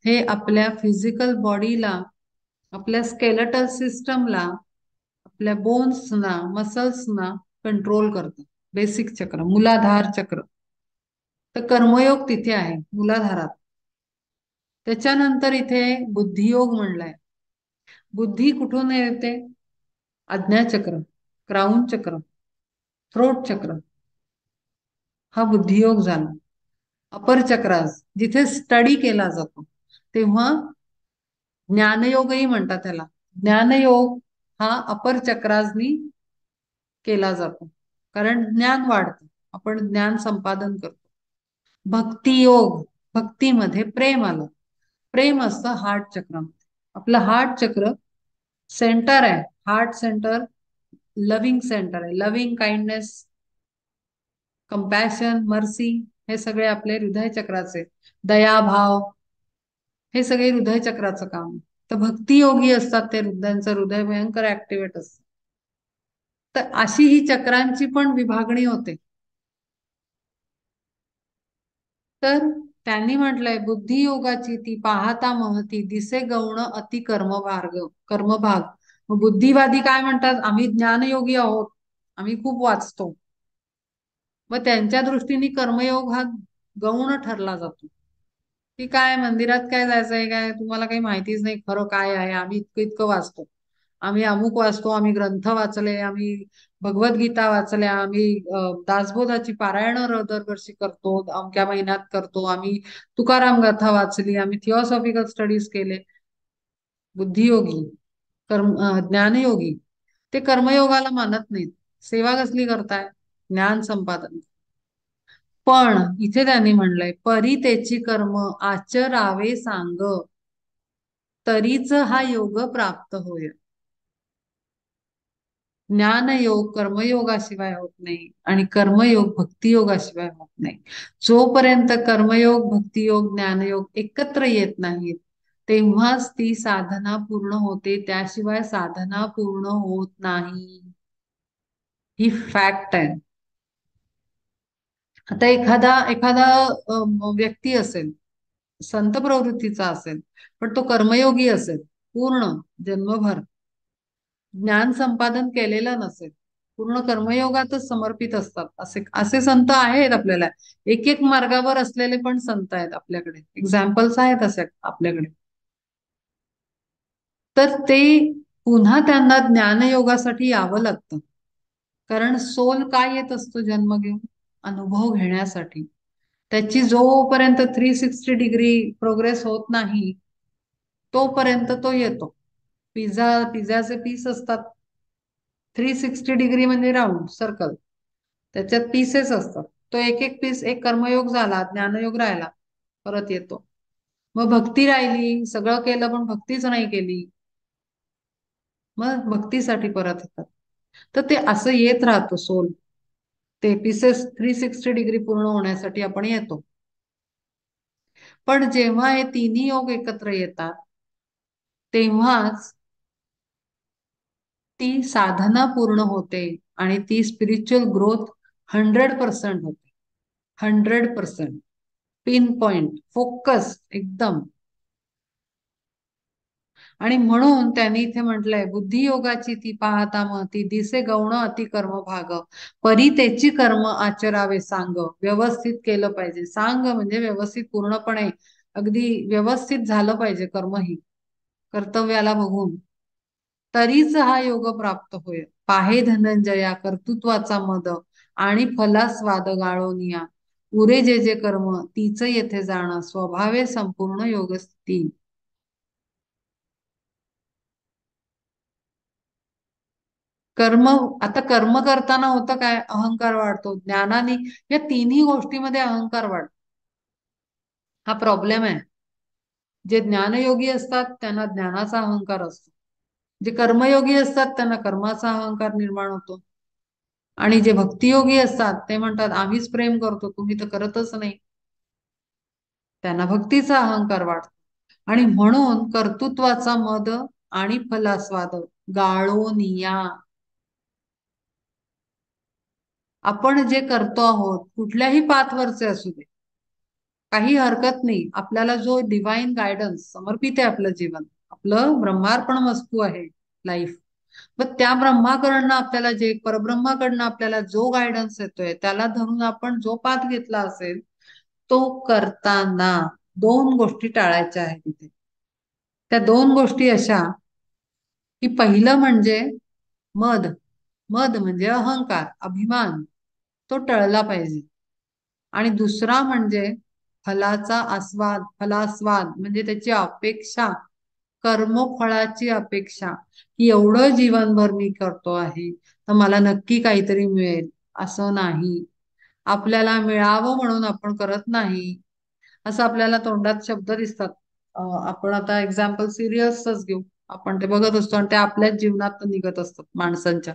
हे आपल्या फिजिकल बॉडीला, आपल्या स्केलेटल सिस्टमला, आपल्या बोन्सना, मसल्सना कंट्रोल करतं. बेसिक चक्र, मूलाधार चक्र. तर कर्मयोग तिथे आहे मूलाधारात. त्याच्यानंतर इथे बुद्धियोग म्हणलाय. बुद्धी कुठून येते? आज्ञाचक्र, क्राऊन चक्र, थ्रोट चक्र, हा बुद्धियोग झाला. अपर चक्रास जिथे स्टडी केला जातो, तेव्हा ज्ञानयोगही म्हणतात त्याला. ज्ञानयोग हा अपर चक्रासनी केला जातो, कारण ज्ञान वाढतं, आपण ज्ञान संपादन करतो. भक्तियोग, भक्तीमध्ये प्रेम आलं. प्रेम असतं हार्ट चक्रामध्ये. आपलं हार्ट चक्र सेंटर आहे. हार्ट सेंटर लव्हिंग सेंटर आहे. लव्हिंग, काइंडनेस, कंपॅशन, मर्सी, हे सगळे आपले हृदय चक्राचे. दयाभाव, हे सगळे हृदय चक्राचं काम आहे. तर भक्तियोगी असतात ते, त्यांचं हृदय भयंकर ऍक्टिव्हेट असतं. तर अशी ही चक्रांची पण विभागणी होते. तर त्यांनी म्हटलंय बुद्धियोगाची ती पाहता महती, दिसे गौण अति कर्मभाग. मग बुद्धिवादी काय म्हणतात? आम्ही ज्ञानयोगी आहोत, आम्ही खूप वाचतो. मग त्यांच्या दृष्टीने कर्मयोग हा गौण ठरला जातो. की काय मंदिरात काय जायचंय, काय तुम्हाला काही माहितीच नाही खरं काय आहे. आम्ही इतकं इतकं वाचतो, आम्ही अमुक वाचतो, आम्ही ग्रंथ वाचले, आम्ही भगवद्गीता वाचल्या, आम्ही दासबोधाची पारायण दरवर्षी करतो, अमक्या महिन्यात करतो, आम्ही तुकाराम गाथा वाचली, आम्ही थिओसॉफिकल स्टडीज केले. बुद्धियोगी, ज्ञानयोगी ते कर्मयोगाला मानत नाहीत. सेवा कसली करताय? ज्ञान संपादन. पण इथे त्यांनी म्हणलंय परी त्याची कर्म आचरावे सांग, तरीच हा योग प्राप्त होय. ज्ञानयोग कर्मयोगाशिवाय होत नाही आणि कर्मयोग भक्तियोगाशिवाय होत नाही. जोपर्यंत कर्मयोग, भक्तियोग, ज्ञानयोग एकत्र येत नाहीत, तेव्हाच ती साधना पूर्ण होते. त्याशिवाय साधना पूर्ण होत नाही, ही फॅक्ट आहे. आता एखादा एखादा व्यक्ती असेल, संत प्रवृत्तीचा असेल, पण तो कर्मयोगी असेल, पूर्ण जन्मभर ज्ञान संपादन केलेलं नसेल, पूर्ण कर्मयोगातच समर्पित असतात, असे असे संत आहेत आपल्याला. एक एक मार्गावर असलेले पण संत आहेत आपल्याकडे, एक्झाम्पल्स आहेत असे आपल्याकडे. तर ते पुन्हा त्यांना ज्ञानयोगासाठी यावं लागतं. कारण सोल काय येत असतो जन्म घेऊन? अनुभव घेण्यासाठी. त्याची जोपर्यंत 360 डिग्री प्रोग्रेस होत नाही, तोपर्यंत तो येतो. पिझ्झाचे पीस असतात, 360 डिग्री म्हणजे राऊंड सर्कल, त्याच्यात पीसेस असतात. तो एक एक पीस, एक कर्मयोग झाला, ज्ञानयोग राहिला, परत येतो. मग भक्ती राहिली, सगळं केलं पण भक्तीच नाही केली, मग भक्तीसाठी परत येतात. तर ते असं येत राहतं सोल. ते पीसेस 360 डिग्री पूर्ण होण्यासाठी आपण येतो. पण जेव्हा हे तिन्ही योग एकत्र येतात, तेव्हाच ती साधना पूर्ण होते आणि ती स्पिरिच्युअल ग्रोथ 100% होते. 100% पिन पॉइंट फोकस एकदम. आणि म्हणून त्यांनी इथे म्हटलंय बुद्धियोगाची ती पाहता महती, दिसे गौण अति कर्म भाग, परी त्याची कर्म आचरावे सांग. व्यवस्थित केलं पाहिजे. सांग म्हणजे व्यवस्थित, पूर्णपणे अगदी व्यवस्थित झालं पाहिजे कर्मही, कर्तव्याला बघून. तरीच हा योग प्राप्त होय. पाहे धनंजया कर्तृत्वाचा मद आणि फलास्वाद गाळोनिया. उरे जे जे कर्म तीच येथे जाणं स्वभावे संपूर्ण योगस्थिती. कर्म, आता कर्म करताना होतं काय, अहंकार वाढतो. ज्ञानाने या तिन्ही गोष्टीमध्ये अहंकार वाढतो. हा प्रॉब्लेम आहे. जे ज्ञानयोगी असतात त्यांना ज्ञानाचा अहंकार असतो. जे कर्मयोगी असतात त्यांना कर्माचा अहंकार निर्माण होतो. आणि जे भक्तियोगी असतात ते म्हणतात आम्हीच प्रेम करतो, तुम्ही तर करतच नाही. त्यांना भक्तीचा अहंकार वाढतो. आणि म्हणून कर्तृत्वाचा मद आणि फलास्वाद गाळोनिया. आपण जे करतो आहोत कुठल्याही पाथवरचे असू दे, काही हरकत नाही. आपल्याला जो डिवाइन गायडन्स समर्पित आहे आपलं जीवन, आपलं ब्रह्मार्पण वस्तू आहे लाईफ, मग त्या ब्रह्माकडनं आपल्याला जे परब्रह्माकडनं आपल्याला जो गायडन्स येतोय त्याला धरून आपण जो पाथ घेतला असेल तो करताना दोन गोष्टी टाळायच्या आहेत तिथे. त्या दोन गोष्टी अशा की पहिलं म्हणजे मद. मद म्हणजे अहंकार, अभिमान, तो टळला पाहिजे. आणि दुसरा म्हणजे फलाचा आस्वाद, फलास्वाद म्हणजे त्याची अपेक्षा, कर्मफळाची अपेक्षा, की एवढं जीवनभर मी करतो आहे तर मला नक्की काहीतरी मिळेल, असं नाही. आपल्याला मिळावं म्हणून आपण करत नाही. असं आपल्याला तोंडात शब्द दिसतात. आपण आता एक्झाम्पल सिरियसच घेऊ. आपण ते बघत असतो आणि ते आपल्याच जीवनात निघत असतात माणसांच्या.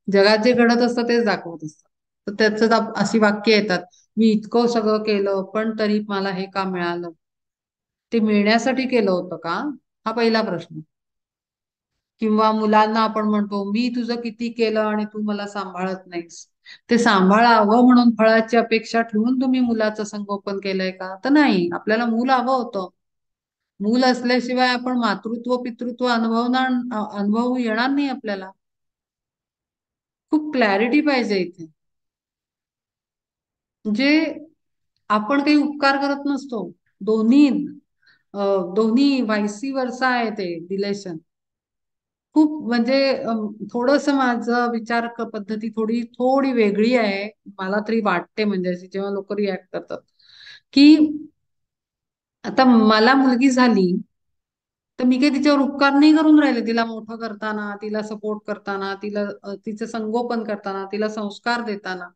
जगात जे घडत असतं तेच दाखवत असतात. तर त्याच अशी वाक्य येतात, मी इतकं सगळं केलं पण तरी मला हे का मिळालं. ते मिळण्यासाठी केलं होतं का, हा पहिला प्रश्न. किंवा मुलांना आपण म्हणतो मी तुझं किती केलं आणि तू मला सांभाळत नाहीस. ते सांभाळावं म्हणून फळाची अपेक्षा ठेवून तुम्ही मुलाचं संगोपन केलंय का, तर नाही. आपल्याला मूल हवं होतं. मूल असल्याशिवाय आपण मातृत्व पितृत्व अनुभव येणार नाही आपल्याला. खूप क्लॅरिटी पाहिजे इथे. म्हणजे आपण काही उपकार करत नसतो. दोन्ही दोन्ही वाईसी वर्सा आहे ते रिलेशन. खूप म्हणजे थोडस माझं पद्धती थोडी थोडी वेगळी आहे. मला तरी वाटते म्हणजे अशी जेव्हा लोक रिॲक्ट करतात की आता मला मुलगी झाली तर मी काही तिच्यावर उपकार नाही करून राहिले. तिला मोठं करताना, तिला सपोर्ट करताना, तिचं संगोपन करताना, तिला संस्कार देताना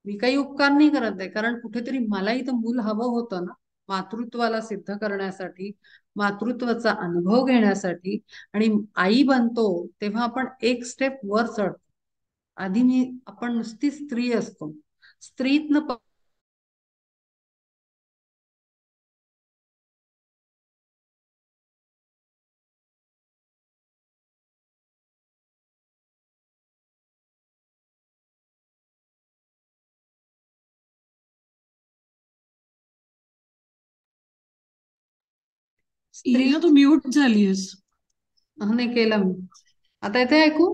मी काही उपकार नाही करत आहे. कारण कुठेतरी मलाही तर मूल हवं होतं ना, मातृत्वाला सिद्ध करण्यासाठी, मातृत्वाचा अनुभव घेण्यासाठी. आणि आई बनतो तेव्हा आपण एक स्टेप वर चढतो. आधी आपण नुसती स्त्री असतो. स्त्रीतनं स्त्री ईजा, तू म्यूट झालीस. नाही केलं मी. आता येते ऐकू?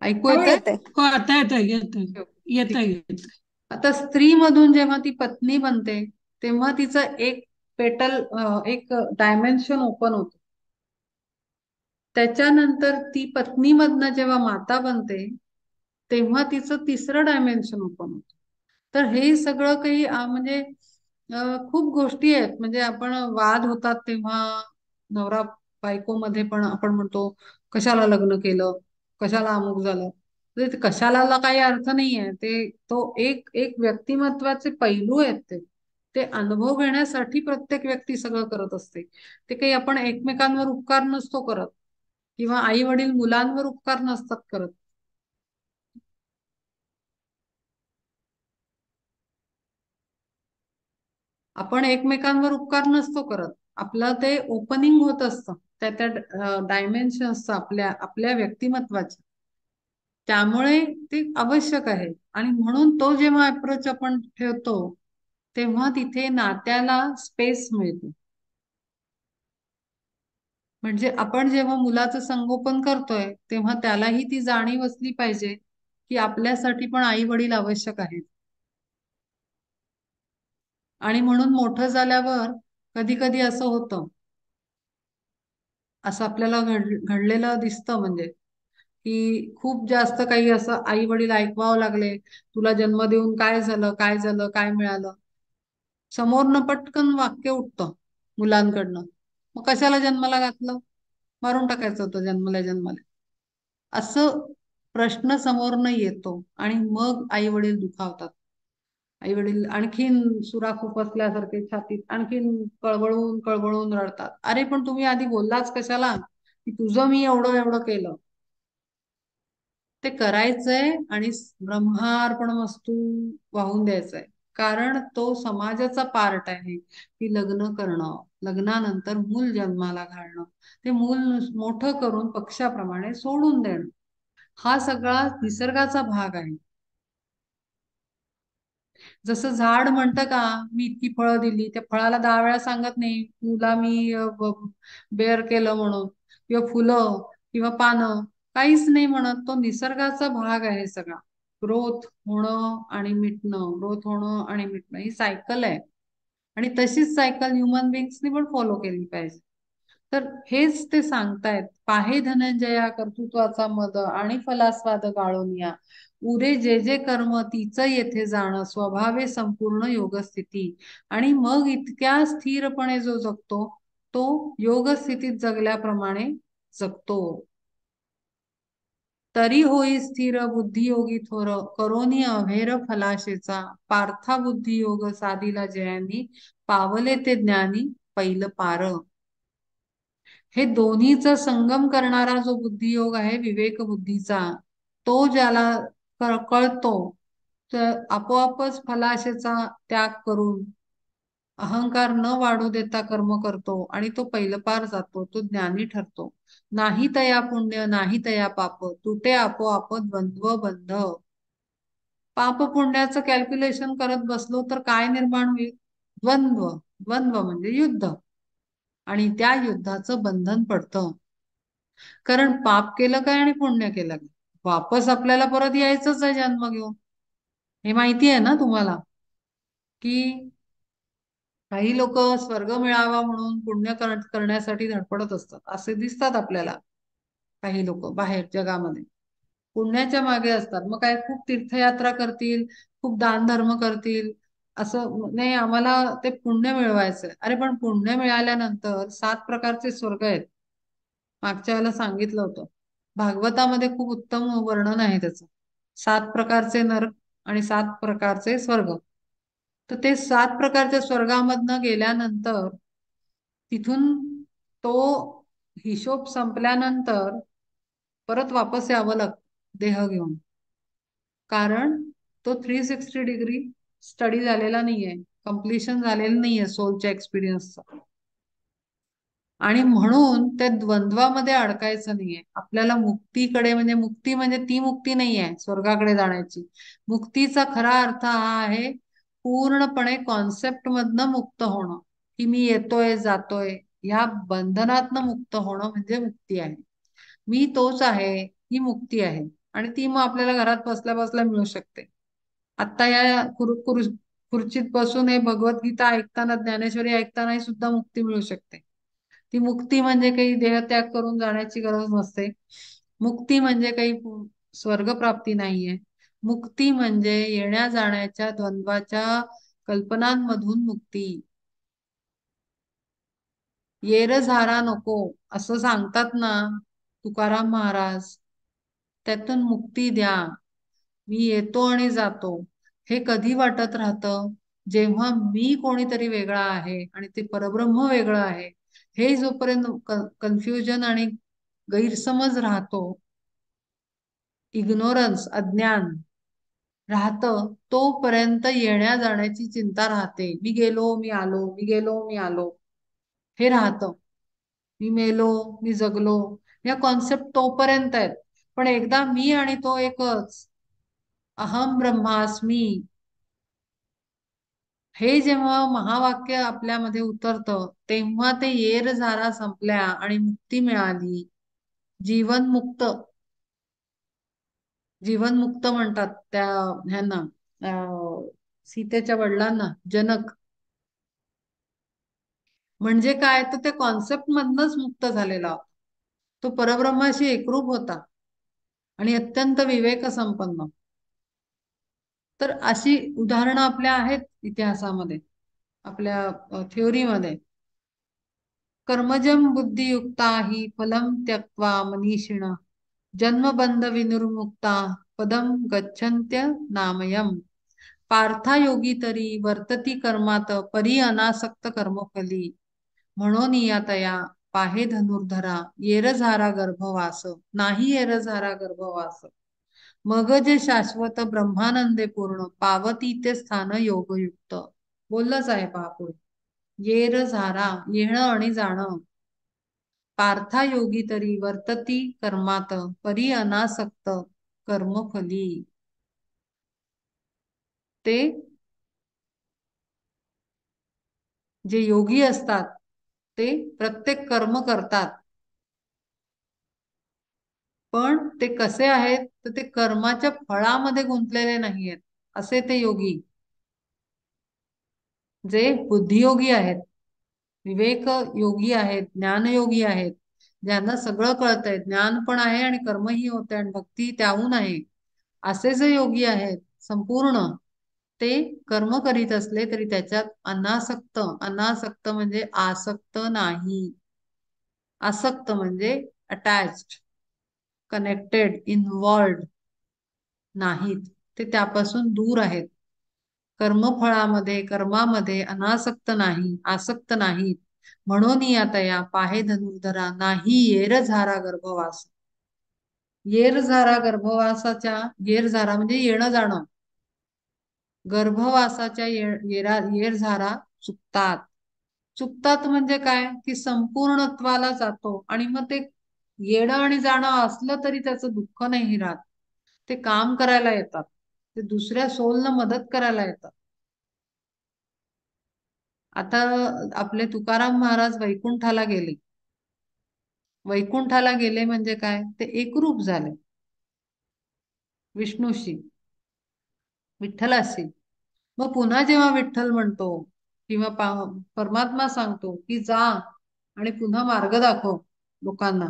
ऐकू हो येतंय? येते. हो, आता येतंय येतंय. ठीक येतंय आहे. येतंय. आता स्त्री मधून जेव्हा ती पत्नी बनते तेव्हा तिचं एक पेटल, एक डायमेन्शन ओपन होतं. त्याच्यानंतर ती पत्नीमधनं जेव्हा माता बनते तेव्हा तिचं तिसरं डायमेन्शन ओपन होतं. तर हे सगळं काही म्हणजे खूप गोष्टी आहेत. म्हणजे आपण वाद होतात तेव्हा नवरा बायको मध्ये पण आपण म्हणतो कशाला लग्न केलं, कशाला अमुक झालं. तर ते कशाला काही अर्थ नाहीये. ते तो एक एक व्यक्तिमत्वाचे पैलू आहेत. ते अनुभव घेण्यासाठी प्रत्येक व्यक्ती सगळं करत असते. ते काही आपण एकमेकांवर उपकार नसतो करत, किंवा आई वडील मुलांवर उपकार नसतात करत. आपण एकमेकांवर उपकार नसतो करत. आपलं ते ओपनिंग होत असतं त्या त्या डायमेन्शन्स आपल्या आपल्या व्यक्तिमत्वाचे. त्यामुळे ते आवश्यक आहे. आणि म्हणून तो जेव्हा अप्रोच आपण ठेवतो तेव्हा तिथे नात्याला स्पेस मिळते. म्हणजे आपण जेव्हा मुलाचं संगोपन करतोय तेव्हा त्यालाही ती जाणीव असली पाहिजे की आपल्यासाठी पण आई वडील आवश्यक आहेत. आणि म्हणून मोठं झाल्यावर कधी कधी असं होतं, असं आपल्याला घडलेलं दिसतं. म्हणजे की खूप जास्त काही असं आई वडील ऐकवावं लागले, तुला जन्म देऊन काय झालं, काय झालं, काय मिळालं. समोरनं पटकन वाक्य उठतं मुलांकडनं, मग कशाला जन्माला घातलं, मारून टाकायचं होतं जन्मल्या जन्माला, असं प्रश्न समोरनं येतो. आणि मग आई वडील दुखावतात. आई वडील आणखीन सुराखूप असल्यासारखे छातीत आणखीन कळवळून कळवळून रडतात, अरे पण तुम्ही आधी बोललाच कशाला की तुझं मी एवढं एवढं केलं. ते करायचंय आणि ब्रह्मार्पणमस्तू वाहून द्यायचंय. कारण तो समाजाचा पार्ट आहे की लग्न करणं, लग्नानंतर मूल जन्माला घालणं, ते मूल मोठं करून पक्षाप्रमाणे सोडून देणं, हा सगळा निसर्गाचा भाग आहे. जसं झाड म्हणतं का, मी इतकी फळं दिली, त्या फळाला 10 वेळा सांगत नाही तुला मी बेअर केलं म्हणून, किंवा फुलं किंवा पानं, काहीच नाही म्हणत. तो निसर्गाचा भाग आहे सगळा. ग्रोथ होणं आणि मिटणं, ग्रोथ होणं आणि मिटणं, ही सायकल आहे. आणि तशीच सायकल ह्युमन बिंग्सनी पण फॉलो केली पाहिजे. तर हेच ते सांगतायत, पाहे धनंजया कर्तृत्वाचा मद आणि फलास्वाद गाळून या, उरे जे जे कर्म तीच येथे जाणं, स्वभावे संपूर्ण योगस्थिती. आणि मग इतक्या स्थिरपणे जो जगतो, तो योगस्थितीत जगल्याप्रमाणे जगतो. तरी होई स्थिर बुद्धियोगी थोर, करोनी अभेर फलाशेचा, पार्था बुद्धियोग साधिला जयांनी, पावले ते ज्ञानी पैल पार. हे दोन्हीचा संगम करणारा जो बुद्धियोग आहे विवेक बुद्धीचा, तो ज्याला कळतो, तर आपोआपच फलाशेचा त्याग करून अहंकार न वाढू देता कर्म करतो आणि तो पैलपार जातो, तो ज्ञानी ठरतो. नाही तया पुण्य नाही तया पाप, तुटे आपोआप द्वंद्व बंध. पाप पुण्याचं कॅल्क्युलेशन करत बसलो तर काय निर्माण होईल? द्वंद्व. द्वंद्व म्हणजे युद्ध. आणि त्या युद्धाचं बंधन पडतं. कारण पाप केलं काय आणि पुण्य केलं काय, वापस आपल्याला परत यायचंच आहे जन्म घेऊन. हे माहिती आहे ना तुम्हाला, की काही लोक स्वर्ग मिळावा म्हणून पुण्य करण्यासाठी धडपडत असतात, असे दिसतात आपल्याला. काही लोक बाहेर जगामध्ये पुण्याच्या मागे असतात. मग काय खूप तीर्थयात्रा करतील, खूप दान धर्म करतील, असं नाही आम्हाला ते पुण्य मिळवायचंय. अरे पण पुण्य मिळाल्यानंतर 7 प्रकारचे स्वर्ग आहेत. मागच्या वेळेला सांगितलं होतं, भागवतामध्ये खूप उत्तम वर्णन आहे त्याचं. 7 प्रकारचे नरक आणि 7 प्रकारचे स्वर्ग. तर ते 7 प्रकारच्या स्वर्गामधनं गेल्यानंतर तिथून तो हिशोब संपल्यानंतर परत वापस यावं लागतं देह घेऊन. कारण तो 360 डिग्री स्टडी झालेला नाहीये, कम्प्लिशन झालेलं नाहीये सोलच्या एक्सपिरियन्सचा. आणि म्हणून त्या द्वंद्वामध्ये अडकायचं नाहीये आपल्याला. मुक्तीकडे, म्हणजे मुक्ती म्हणजे ती मुक्ती नाहीये स्वर्गाकडे जाण्याची. मुक्तीचा खरा अर्थ हा आहे पूर्णपणे कॉन्सेप्ट मधनं मुक्त होणं, की मी येतोय जातोय, ह्या बंधनातनं मुक्त होणं म्हणजे मुक्ती आहे. मी तोच आहे, ही मुक्ती आहे. आणि ती मग आपल्याला घरात बसल्या बसल्या मिळू शकते. आता या खुर्चीत बसून हे भगवद्गीता ऐकताना, ज्ञानेश्वरी ऐकतानाही सुद्धा मुक्ती मिळू शकते. ती मुक्ती म्हणजे काही देहत्याग करून जाण्याची गरज नसते. मुक्ती म्हणजे काही स्वर्गप्राप्ती नाहीये. मुक्ती म्हणजे येण्या जाण्याच्या द्वंद्वाच्या कल्पनांमधून मुक्ती. येर झारा नको असं सांगतात ना तुकाराम महाराज, त्यातून मुक्ती द्या. मी येतो आणि जातो हे कधी वाटत राहतं? जेव्हा मी कोणीतरी वेगळा आहे आणि ते परब्रह्म वेगळं आहे, हे जोपर्यंत कन्फ्युजन आणि गैरसमज राहतो, इग्नोरन्स अज्ञान राहतं, तोपर्यंत येण्या जाण्याची चिंता राहते. मी गेलो मी आलो, मी गेलो मी आलो, हे राहतं. मी मेलो मी जगलो, या कॉन्सेप्ट तोपर्यंत आहेत. पण एकदा मी आणि तो एकच, अहम ब्रह्मास्मी, हे जेव्हा महावाक्य आपल्यामध्ये उतरतं, तेव्हा ते येर झारा संपल्या आणि मुक्ती मिळाली. जीवनमुक्त. जीवनमुक्त म्हणतात त्या ह्यांना, सीतेच्या वडिलांना, जनक. म्हणजे काय, तर त्या कॉन्सेप्ट मधनच मुक्त झालेला, तो परब्रह्माशी एकरूप होता. आणि अत्यंत विवेक संपन्न. तर अशी उदाहरणं आपल्या आहेत इतिहासामध्ये, आपल्या थिओरीमध्ये. कर्मजं बुद्धियुक्ता हि फलं त्यक्त्वा मनीषिण जन्मबंध विनिर्मुक्ता पदम गच्छन्त्य नामयम्. पार्थायोगी तरी वर्तती कर्मात परी अनासक्त कर्मफली. म्हणून या तया पाहे धनुर्धरा येर झारा गर्भवास नाही येर झारा गर्भवास. मग जे शाश्वत ब्रह्मानंदे पूर्ण पावती ते स्थान योगयुक्त. बोललंच आहे पहा पुढे. येर झारा येणं आणि जाणं. पार्थायोगी तरी वर्तती कर्मात परी अनासक्त कर्मफली. ते जे योगी असतात ते प्रत्येक कर्म करतात, पण ते कसे आहेत तर ते कर्माच्या फळामध्ये गुंतलेले नाहीयेत. असे ते योगी जे बुद्धियोगी आहेत, विवेक योगी आहेत, ज्ञानयोगी आहेत, ज्यांना सगळं कळतंय, ज्ञान पण आहे आणि कर्मही होते आणि भक्ती त्याहून आहे, असे जे योगी आहेत संपूर्ण, ते कर्म करीत असले तरी त्याच्यात अनासक्त. अनासक्त म्हणजे आसक्त नाही. आसक्त म्हणजे अटॅच्ड, कनेक्टेड, इन्व्हॉल्ड नाहीत. ते त्यापासून दूर आहेत. कर्मफळामध्ये कर्मामध्ये अनासक्त नाही, आसक्त नाहीत. म्हणून या तया पाहे धनुर्धरा नाही येर झारा गर्भवास. येर झारा गर्भवासाच्या, येर झारा म्हणजे येणं जाणं, गर्भवासाच्या येर झारा चुकतात. चुकतात म्हणजे काय की संपूर्णत्वाला जातो आणि मग ते येणं आणि जाणं असलं तरी त्याचं दुःख नाही राहत. ते काम करायला येतात, ते दुसऱ्या सोलनं मदत करायला येतात. आता आपले तुकाराम महाराज वैकुंठाला गेले. वैकुंठाला गेले म्हणजे काय, ते एकरूप झाले विष्णूशी, विठ्ठलाशी. मग पुन्हा जेव्हा विठ्ठल म्हणतो किंवा परमात्मा सांगतो की जा आणि पुन्हा मार्ग दाखव लोकांना,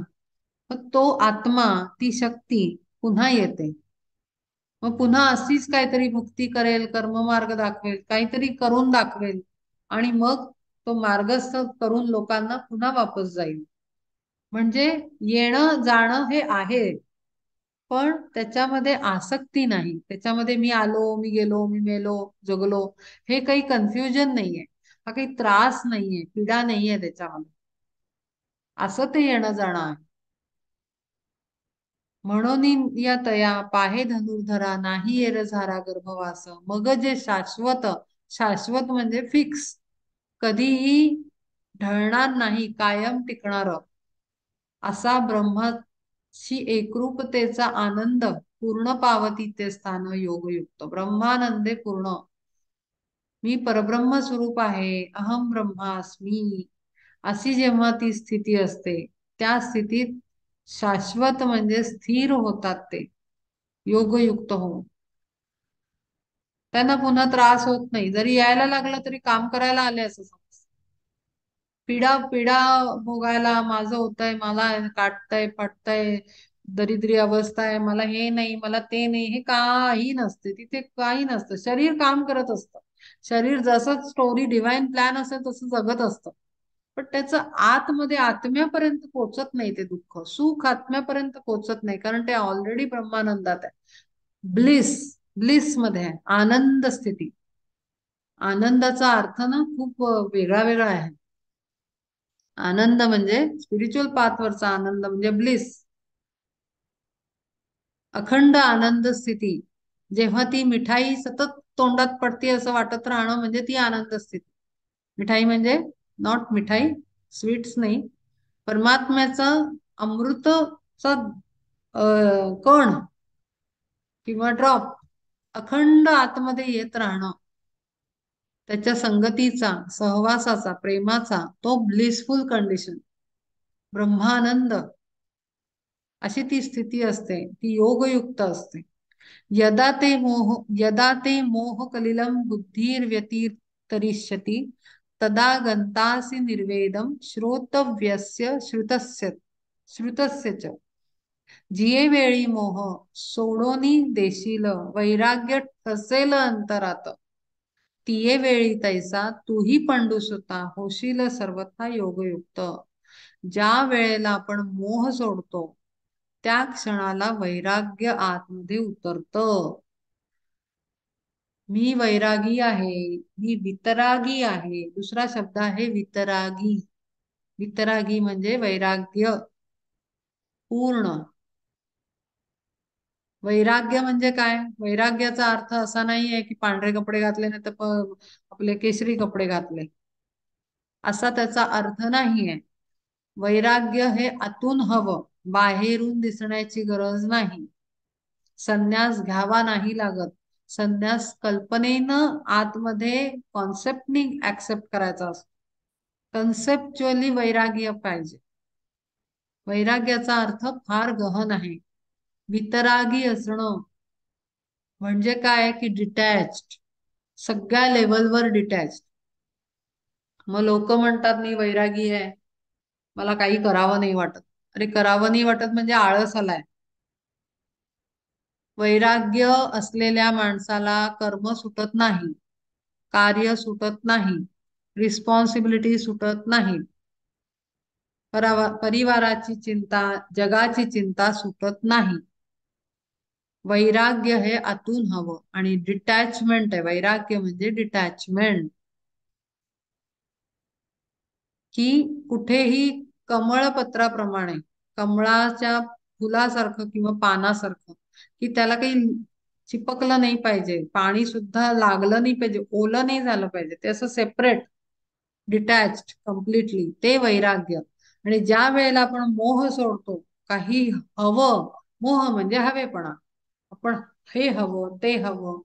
मग तो आत्मा, ती शक्ती पुन्हा येते. मग पुन्हा अशीच काहीतरी भक्ती करेल, कर्ममार्ग दाखवेल, काहीतरी करून दाखवेल आणि मग तो मार्गस्थ करून लोकांना पुन्हा वापस जाईल. म्हणजे येणं जाणं हे आहे, पण त्याच्यामध्ये आसक्ती नाही. त्याच्यामध्ये मी आलो, मी गेलो, मी मेलो, जगलो, हे काही कन्फ्युजन नाहीये, हा काही त्रास नाहीये, पीडा नाहीये त्याच्यामध्ये. असं ते येणं जाणं आहे. म्हणून या तया पाहे धनुर्धरा नाही येर झारा गर्भवास. मग जे शाश्वत, शाश्वत म्हणजे फिक्स, कधीही ढळणार नाही, कायम टिकणार असा ब्रह्माशी एकरूपतेचा आनंद पूर्ण पावती ते स्थान योगयुक्त. ब्रह्मानंदे पूर्ण, मी परब्रह्म स्वरूप आहे, अहम ब्रह्मास्मी, अशी जेव्हा ती स्थिती असते, त्या स्थितीत शाश्वत म्हणजे स्थिर होतात ते योगयुक्त होऊन. त्यांना पुन्हा त्रास होत नाही. जरी यायला लागलं तरी काम करायला आले असं समज. पीडा पीडा भोगायला, माझं होतंय, मला काटतंय फाटतंय, दरिद्री अवस्था आहे, मला हे नाही, मला ते नाही, हे काही नसते तिथे. काही नसतं. शरीर काम करत असतं. शरीर जसं स्टोरी डिव्हाइन प्लॅन असेल तसं जगत असतं, पण त्याचं आतमध्ये आत्म्यापर्यंत पोचत नाही. ते दुःख सुख आत्म्यापर्यंत पोचत नाही, कारण ते ऑलरेडी ब्रह्मानंदात आहे. ब्लिस, ब्लिस मध्ये आहे, आनंद स्थिती. आनंदाचा अर्थ ना खूप वेगळा वेगळा आहे. आनंद म्हणजे स्पिरिच्युअल पाथवरचा आनंद म्हणजे ब्लिस, अखंड आनंद स्थिती. जेव्हा ती मिठाई सतत तोंडात पडते असं वाटत राहणं म्हणजे ती आनंद स्थिती. मिठाई म्हणजे नॉट मिठाई, स्वीट्स नाही, परमात्म्याचा अमृतचा कण किंवा ड्रॉप अखंड आतमध्ये येत राहणं, त्याच्या संगतीचा, सहवासाचा, प्रेमाचा तो ब्लिसफुल कंडिशन, ब्रह्मानंद. अशी ती स्थिती असते, ती योगयुक्त असते. यदा ते मोह कलिलम बुद्धिर्व्यतितरिष्यति तदा गंतासि निर्वेदम श्रोतव्यस्य श्रुतस्य च. जिये वेळी मोह सोडोनी देशील, वैराग्य ठसेल अंतरात. तिये वेळी तैसा तूही पंडुसुता, होशील सर्वथा योगयुक्त. ज्या वेळेला आपण मोह सोडतो त्या क्षणाला वैराग्य आतमध्ये उतरतं. मी वैरागी आहे, मी वितरागी आहे. दुसरा शब्द आहे वितरागी. वितरागी म्हणजे वैराग्य पूर्ण. वैराग्य म्हणजे काय? वैराग्याचा अर्थ असा नाहीये की पांढरे कपडे घातले नाही तर आपले केशरी कपडे घातले, असा त्याचा अर्थ नाहीये. वैराग्य हे आतून हवं, बाहेरून दिसण्याची गरज नाही. संन्यास घ्यावा नाही लागत. संन्यास कल्पनेनं आतमध्ये कॉन्सेप्टनी ऍक्सेप्ट करायचा असतो. कन्सेप्च्युअली वैराग्य पाहिजे. वैराग्याचा अर्थ फार गहन आहे. वितरागी असणं म्हणजे काय की डिटॅच्ड, सगळ्या लेवलवर डिटॅच्ड. मग लोक म्हणतात मी वैरागी आहे, मला काही करावं नाही वाटत. अरे करावं नाही वाटत म्हणजे आळस आलाय. वैराग्य असलेल्या माणसाला कर्म सुटत नाही, कार्य सुटत नाही, रिस्पॉन्सिबिलिटी सुटत नाही, परिवाराची चिंता, जगाची चिंता सुटत नाही. वैराग्य हे आतून हवं आणि डिटॅचमेंट आहे. वैराग्य म्हणजे डिटॅचमेंट, की कुठेही कमळपत्राप्रमाणे, कमळाच्या फुलासारखं किंवा पानासारखं, की त्याला काही चिपकलं नाही पाहिजे, पाणी सुद्धा लागलं नाही पाहिजे, ओलं नाही झालं पाहिजे, ते असं सेपरेट, डिटॅच्ड कम्प्लिटली, ते वैराग्य. आणि ज्या वेळेला आपण मोह सोडतो, काही हवं, मोह म्हणजे हवेपणा, आपण हे हवं ते हवं,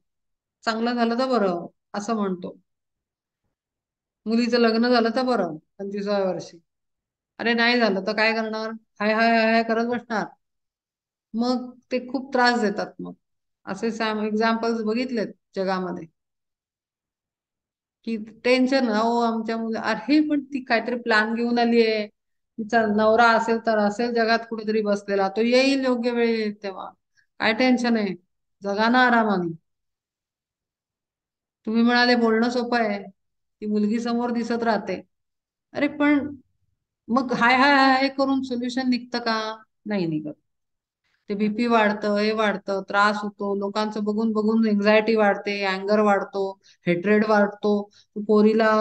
चांगलं झालं तर बरं असं म्हणतो. मुलीचं लग्न झालं तर बरं 25व्या वर्षी, अरे नाही झालं तर काय करणार, हाय हाय हाय हाय करत बसणार. मग ते खूप त्रास देतात. मग असे एक्झाम्पल्स बघितलेत जगामध्ये, की टेन्शन हो आमच्या मुलं, अरे पण ती काहीतरी प्लॅन घेऊन आली आहे, तिचा नवरा असेल तर असेल जगात कुठेतरी बसलेला, तो येईल योग्य वेळ येईल तेव्हा, काय टेन्शन आहे, जगा ना आरामाने. तुम्ही म्हणाले बोलणं सोपं आहे, ती मुलगी समोर दिसत राहते. अरे पण मग हाय हाय हाय हाय करून सोल्युशन निघतं का? नाही निघत. ते बीपी वाढतं, हे वाढतं, त्रास होतो, लोकांचं बघून बघून एन्झायटी वाढते, अँगर वाढतो, हेट्रेड वाढतो. पोरीला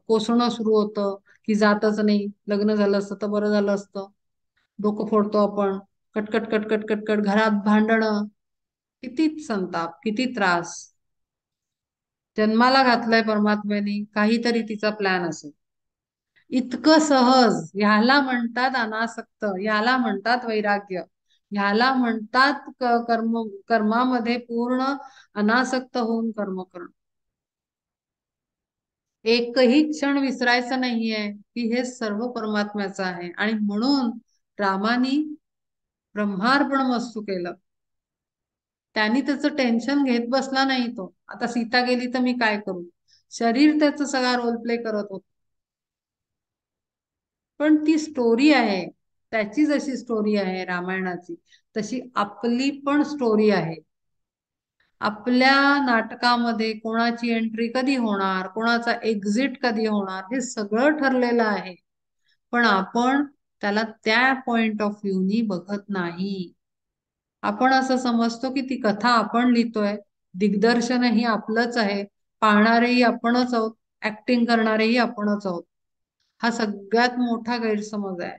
कोसणं सुरू होतं की जातच नाही, लग्न झालं असतं तर बरं झालं असतं. डोकं फोडतो आपण, कटकट कटकट कटकट, घरात भांडणं, किती संताप, किती त्रास. जन्माला घातलाय परमात्म्याने, काहीतरी तिचा प्लॅन असेल. इतकं सहज, ह्याला म्हणतात अनासक्त, ह्याला म्हणतात वैराग्य, ह्याला म्हणतात कर्मामध्ये पूर्ण अनासक्त होऊन कर्म करणं. एकही क्षण विसरायचं नाहीये की हे सर्व परमात्म्याचं आहे. आणि म्हणून रामानी ब्रह्मार्पण मस्तू केलं. त्यांनी त्याचं टेन्शन घेत बसला नाही. तो आता सीता गेली तर मी काय करू, शरीर त्याचं सगळा रोल प्ले करत होत. पण ती स्टोरी आहे, त्याची जशी स्टोरी आहे रामायणाची, तशी आपली पण स्टोरी आहे. आपल्या नाटकामध्ये कोणाची एंट्री कधी होणार, कोणाचा एक्झिट कधी होणार, हे सगळं ठरलेलं आहे. पण आपण त्याला त्या पॉइंट ऑफ व्ह्यूनी बघत नाही. आपण असं समजतो की ती कथा आपण लिहितोय, दिग्दर्शनही आपलंच आहे, पाहणारेही आपणच आहोत, ऍक्टिंग करणारेही आपणच आहोत. हा सगळ्यात मोठा गैरसमज आहे.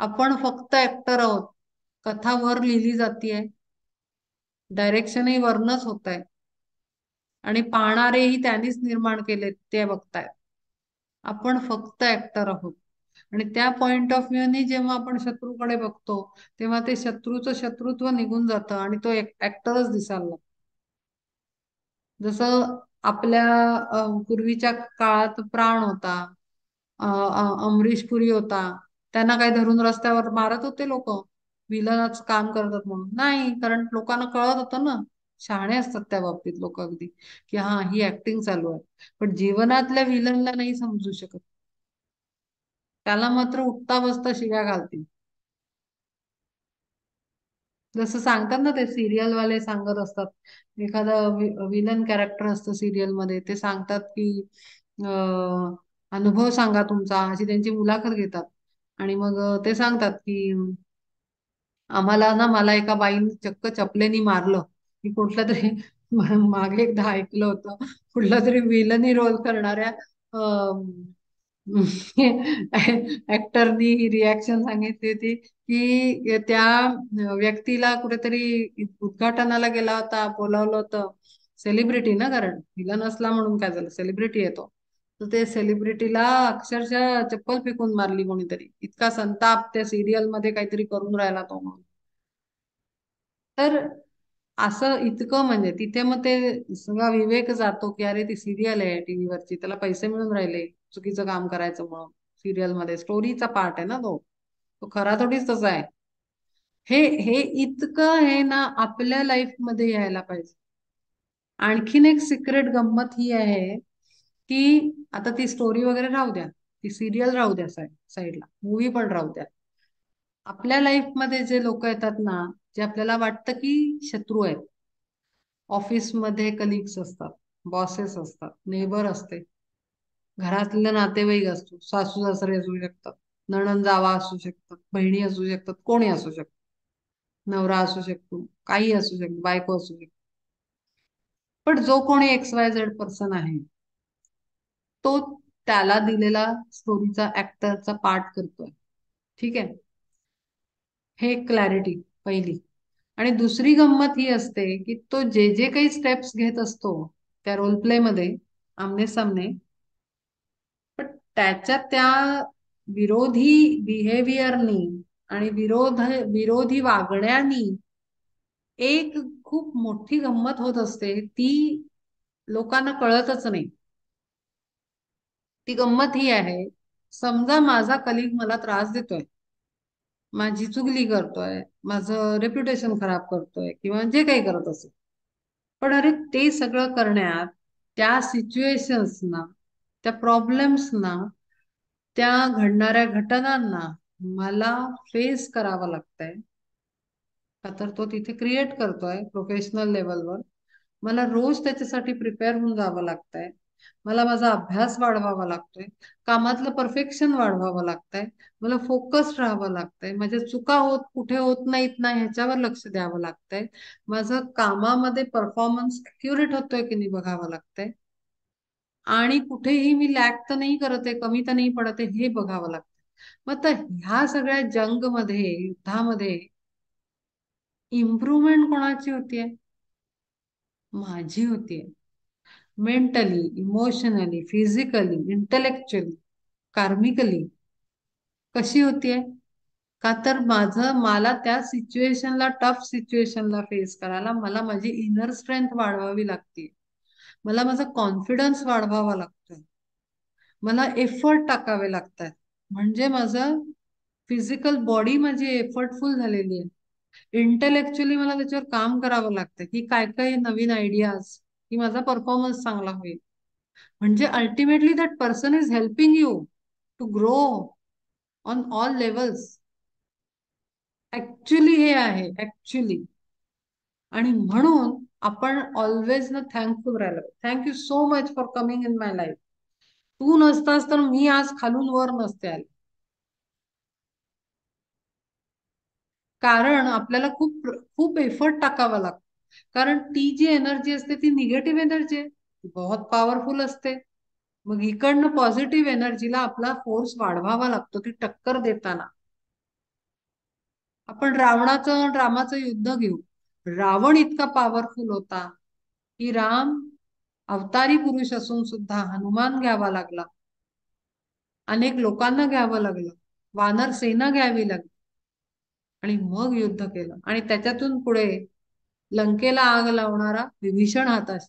आपण फक्त ऍक्टर आहोत. कथा वर लिहिली जातीये, डायरेक्शनही वरनच होत आहे, आणि पाहणारेही त्यांनीच निर्माण केले ते बघतायत. आपण फक्त ऍक्टर आहोत. आणि त्या पॉइंट ऑफ व्ह्यूनी जेव्हा आपण शत्रूकडे बघतो, तेव्हा ते शत्रूचं शत्रुत्व निघून जातं आणि तो एक ऍक्टरच दिसायला लागतो. जसं आपल्या पूर्वीच्या काळात प्राण होता, अमरीश पुरी होता, त्यांना काही धरून रस्त्यावर मारत होते लोक, विलनच काम करतात म्हणून नाही, कारण लोकांना कळत होतं ना, शहाणे असतात त्या बाबतीत लोक अगदी, की हा ही ऍक्टिंग चालू आहे. पण जीवनातल्या विलनला नाही समजू शकत, त्याला मात्र उठता बसता शिव्या घालतील. जसं सांगतात ना, ते सिरियल वाले सांगत असतात, एखादं विलन कॅरेक्टर असतं सिरियल मध्ये, ते सांगतात की अनुभव सांगा तुमचा, अशी त्यांची मुलाखत घेतात. आणि मग ते सांगतात की आम्हाला ना, मला एका बाईने चक्क चपलेनी मारलं. मी कुठला तरी मागे एकदा ऐकलं होतं, कुठला तरी विलनी रोल करणाऱ्या ऍक्टरनी ही रिॲक्शन सांगितली होती की त्या व्यक्तीला कुठेतरी उद्घाटनाला गेला होता, बोलावलं होतं. सेलिब्रिटी ना, कारण विलन असला म्हणून काय झालं, सेलिब्रिटी येतो. तर ते सेलिब्रिटीला अक्षरशः चप्पल फेकून मारली कोणीतरी, इतका संताप त्या सिरियल मध्ये काहीतरी करून राहिला तो म्हणून. तर असं इतकं म्हणजे तिथे मग ते सगळा विवेक जातो की अरे ती सिरियल आहे टीव्हीवरची, त्याला पैसे मिळून राहिले चुकीचं काम करायचं म्हणून. सिरियल मध्ये स्टोरीचा पार्ट आहे ना तो, तो खरा थोडीच तसा आहे. हे हे इतकं हे ना आपल्या लाईफ मध्ये यायला पाहिजे. आणखीन एक सिक्रेट गंमत ही आहे की आता ती स्टोरी वगैरे राहू द्या, ती सिरियल राहू द्या साईडला, मूवी पण राहू द्या. आपल्या लाईफ मध्ये जे लोक येतात ना, जे आपल्याला वाटतं की शत्रू आहेत, ऑफिसमध्ये कलिग्स असतात, बॉसेस असतात, नेबर असते, घरातले नातेवाईक असतो, सासू सासरे असू शकतात, नणंद जावा असू शकतात, बहिणी असू शकतात, कोणी असू शकतात, नवरा असू शकतो, काही असू शकतो, बायको असू शकतो. पण जो कोणी एक्स वाय झेड पर्सन आहे, तो त्याला दिलेला स्टोरीचा ऍक्टरचा पार्ट करतोय. ठीक आहे, हे क्लॅरिटी पहिली. आणि दुसरी गंमत ही असते की तो जे जे काही स्टेप्स घेत असतो त्या रोल प्ले मध्ये, आमने सामने, पण त्याच्या त्या विरोधी बिहेवियरनी आणि विरोधी वागण्यानी एक खूप मोठी गंमत होत असते, ती लोकांना कळतच नाही. ती गंमत ही आहे, समजा माझा कलिग मला त्रास देतोय, माझी चुगली करतोय, माझं रेप्युटेशन खराब करतोय, किंवा जे काही करत असेल, पण अरे ते सगळं करण्यात त्या सिच्युएशन्सना, त्या प्रॉब्लेम्सना, त्या घडणाऱ्या घटनांना मला फेस करावं लागतंय. का तर तो तिथे क्रिएट करतोय प्रोफेशनल लेवलवर. मला रोज त्याच्यासाठी प्रिपेअर होऊन जावं लागतंय. मला माझा अभ्यास वाढवावा लागतोय, कामातलं परफेक्शन वाढवावं लागतंय, मला फोकस राहावं लागतंय, माझ्या चुका कुठे होत नाहीत ना ह्याच्यावर लक्ष द्यावं लागतंय, माझं कामामध्ये परफॉर्मन्स अक्युरेट होतोय की नाही बघावं लागतंय, आणि कुठेही मी लॅग तर नाही करत आहे, कमी तर नाही पडत आहे, हे बघावं लागतं. मग तर ह्या सगळ्या जंग मध्ये, युद्धामध्ये इम्प्रुव्हमेंट कोणाची होतीये? माझी होतीये. मेंटली, इमोशनली, फिजिकली, इंटेलेक्च्युअली, कार्मिकली कशी होतीये? का तर मला त्या सिच्युएशनला, टफ सिच्युएशनला फेस करायला मला माझी इनर स्ट्रेंथ वाढवावी लागते, मला माझा कॉन्फिडन्स वाढवावा लागतोय, मला एफर्ट टाकावे लागतात. म्हणजे माझं फिजिकल बॉडी माझी एफर्टफुल झालेली आहे, इंटेलेक्च्युअली मला त्याच्यावर काम करावं लागतं की काय काय नवीन आयडियाज, की माझा परफॉर्मन्स चांगला होईल. म्हणजे ultimately that person is helping you to grow on all levels. Actually हे आहे ऍक्च्युली. आणि म्हणून आपण ऑलवेज ना थँकफुल राहिलं. Thank you so much for coming in my life. तू नसतास तर मी आज खालून वर नसते आले. कारण आपल्याला खूप खूप एफर्ट टाकावा लागतो, कारण ती जी एनर्जी असते ती निगेटिव्ह एनर्जी आहे, ती बहुत पॉवरफुल असते. मग इकडनं पॉझिटिव्ह एनर्जीला आपला फोर्स वाढवावा लागतो ती टक्कर देताना. आपण रामाचं युद्ध घेऊ. रावण इतका पॉवरफुल होता की राम अवतारी पुरुष असून सुद्धा हनुमान घ्यावा लागला, अनेक लोकांना घ्यावं लागलं, वानर सेना घ्यावी लागली, आणि मग युद्ध केलं. आणि त्याच्यातून पुढे लंकेला आग लावणारा विभीषण हाताशी,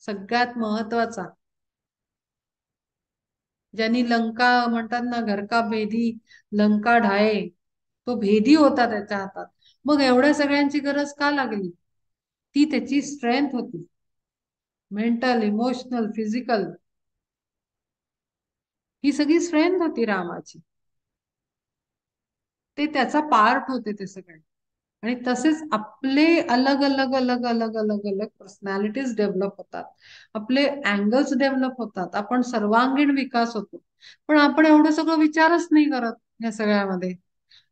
सगळ्यात महत्वाचा, ज्यांनी लंका म्हणतात ना, घर का भेदी लंका ढाये, तो भेदी होता त्याच्या हातात. मग एवढ्या सगळ्यांची गरज का लागली? ती त्याची स्ट्रेंथ होती, मेंटल, इमोशनल, फिजिकल, ही सगळी स्ट्रेंथ होती रामाची. ते त्याचा पार्ट होते ते सगळे. आणि तसेच आपले अलग अलग अलग अलग अलग अलग पर्सनॅलिटीज डेव्हलप होतात, आपले अँगल्स डेव्हलप होतात, आपण सर्वांगीण विकास होतो. पण आपण एवढं सगळं विचारच नाही करत या सगळ्यामध्ये.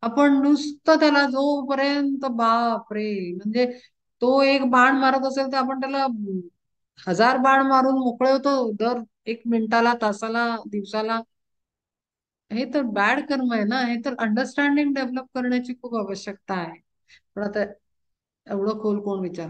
आपण नुसतं त्याला जोपर्यंत बाप रे, म्हणजे तो एक बाण मारत असेल तर आपण त्याला 1000 बाण मारून मोकळे होतो दर 1 मिनिटाला, तासाला, दिवसाला. हे तर बॅड कर्म आहे ना. हे तर अंडरस्टँडिंग डेव्हलप करण्याची खूप आवश्यकता आहे. पण आता एवढं खोल कोण विचार.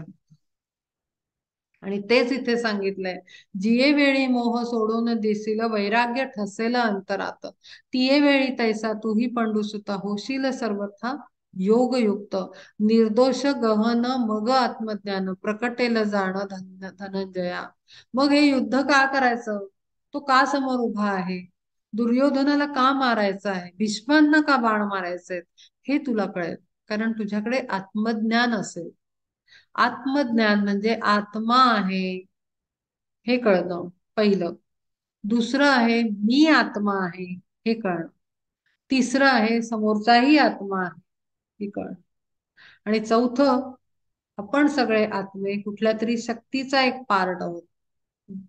आणि तेच इथे सांगितलंय, जिये वेळी मोह सोडून दिसील वैराग्य ठसेल अंतरात, तिये वेळी तैसा तूही पंडुसुता होशील सर्वथा योगयुक्त, निर्दोष गहन मग आत्मज्ञान प्रकटेल जाण धनंजया. मग हे युद्ध का करायचं? तो का समोर उभा आहे? दुर्योधनाला का मारायचं आहे? भीष्मांना का बाण मारायचे? हे तुला कळेल, कारण तुझ्याकडे आत्मज्ञान असेल. आत्मज्ञान म्हणजे आत्मा आहे हे कळणं पहिलं. दुसरं आहे मी आत्मा आहे हे कळणं. तिसरं आहे समोरचाही आत्मा आहे हे कळणं. आणि चौथं, आपण सगळे आत्मे कुठल्या तरी शक्तीचा एक पार्ट आहोत,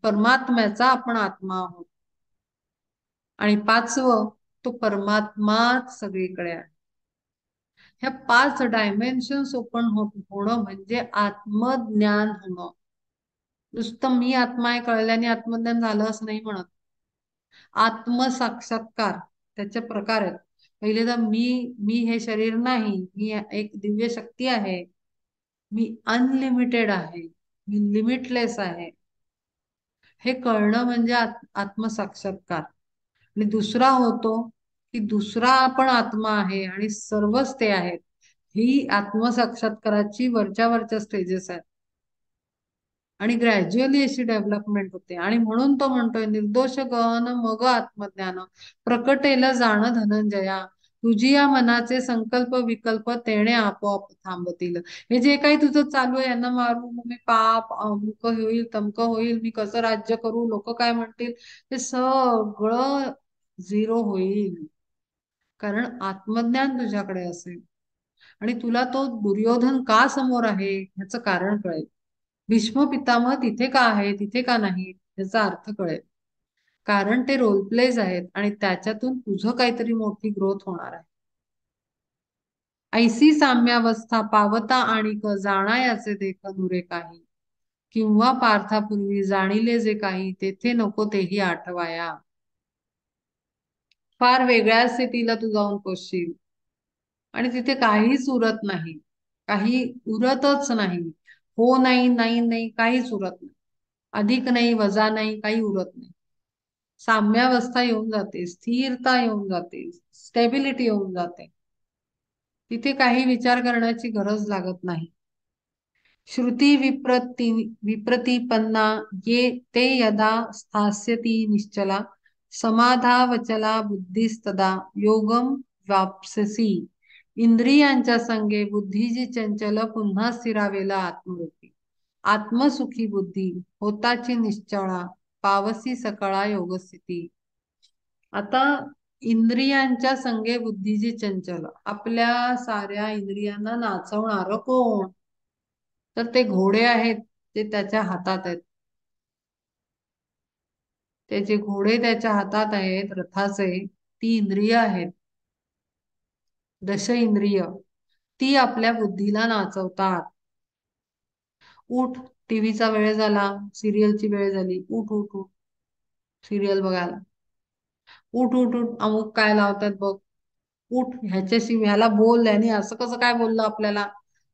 परमात्म्याचा आपण आत्मा आहोत. आणि पाचवं, तो परमात्माच सगळीकडे आहे. ह्या 5 डायमेन्शन्स ओपन होणं म्हणजे आत्मज्ञान होणं. नुसतं मी आत्मा आहे कळल्याने आत्मज्ञान झालं असं नाही म्हणत. आत्मसाक्षात्कार त्याचे प्रकार आहेत. पहिले तर मी हे शरीर नाही, मी एक दिव्य शक्ती आहे, मी अनलिमिटेड आहे, मी लिमिटलेस आहे, हे कळणं म्हणजे आत्मसाक्षात्कार. आणि दुसरा होतो की दुसरा आपण आत्मा आहे आणि सर्वच ते आहेत. ही आत्मसाक्षात्काराची वरच्या वरच्या स्टेजेस आहेत. आणि ग्रॅज्युअली अशी डेव्हलपमेंट होते. आणि म्हणून तो म्हणतोय, निर्दोष गहन मग आत्मज्ञान प्रकटेल जाण धनंजया, तुझी या मनाचे संकल्प विकल्प तेणे आपोआप थांबतील. हे जे काही तुझं चालू आहे, यांना मारू मी, पाप अमुक होईल तमक होईल, मी कसं राज्य करू, लोक काय म्हणतील, हे सगळं झिरो होईल. कारण आत्मज्ञान तुझ्याकडे असेल आणि तुला तो दुर्योधन का समोर आहे ह्याचं कारण कळेल. भीष्म पितामह तिथे का आहे, तिथे का नाही, याचा अर्थ कळेल. कारण ते रोल प्लेज आहेत आणि त्याच्यातून तुझं काहीतरी मोठी ग्रोथ होणार आहे. ऐसी साम्यावस्था पावता आणि जाणायाचे देख नुरे काही, किंवा पार्थापूर्वी जाणिले जे काही, तेथे नको तेही आठवाया. फार वेगळ्या स्थितीला तू जाऊन पोचशील आणि तिथे काहीच उरत नाही, काही उरतच नाही. हो नाही, नाही नाही, काहीच उरत नाही. अधिक नाही, वजा नाही, काही उरत नाही. साम्यावस्था येऊन जाते, स्थिरता येऊन जाते, स्टेबिलिटी येऊन जाते. तिथे काही विचार करण्याची गरज लागत नाही. श्रुती विप्रतिपन्ना ये ते यदा स्थास्यती निश्चला, समाधावचला बुद्धिस्तदा योगम वाप्स्यसी. इंद्रियांच्या संगे बुद्धीची चंचल पुन्हा स्थिरावेला आत्मरूपी, आत्मसुखी बुद्धी होताची निश्चळा, पावसी सकळा योगस्थिती. आता इंद्रियांच्या संगे बुद्धीची चंचल, आपल्या साऱ्या इंद्रियांना नाचवणार कोण? तर ते घोडे आहेत, ते त्याच्या हातात आहेत. त्याचे घोडे त्याच्या हातात आहेत रथाचे, ती इंद्रिय आहेत, दश इंद्रिय, ती आपल्या बुद्धीला नाचवतात. उठ, टीव्हीचा वेळ झाला, सिरियलची वेळ झाली, उठ उठ उठ सिरियल बघायला. उठ उठ उठ, अमुक काय लावतात बघ, उठ ह्याच्याशी ह्याला बोल, ह्यानी असं कसं काय बोललं आपल्याला,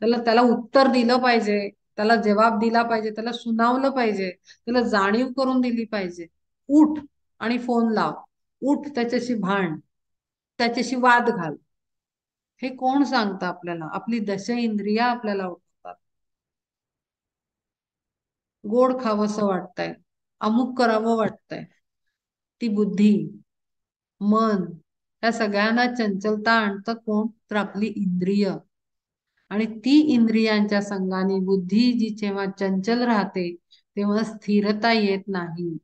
त्याला त्याला उत्तर दिलं पाहिजे, त्याला जवाब दिला पाहिजे, त्याला सुनावलं पाहिजे, त्याला जाणीव करून दिली पाहिजे. उठ आणि फोन लाव, उठ त्याच्याशी भांड, त्याच्याशी वाद घाल. हे कोण सांगतं आपल्याला? आपली दश इंद्रिया आपल्याला उठवतात. गोड खावंसं वाटतंय, अमुक करावं वाटतंय, ती बुद्धी, मन, या सगळ्यांना चंचलता आणतं कोण? तर आपली इंद्रिय. आणि ती इंद्रियांच्या संगाने बुद्धी जी जेव्हा चंचल राहते तेव्हा स्थिरता येत नाही.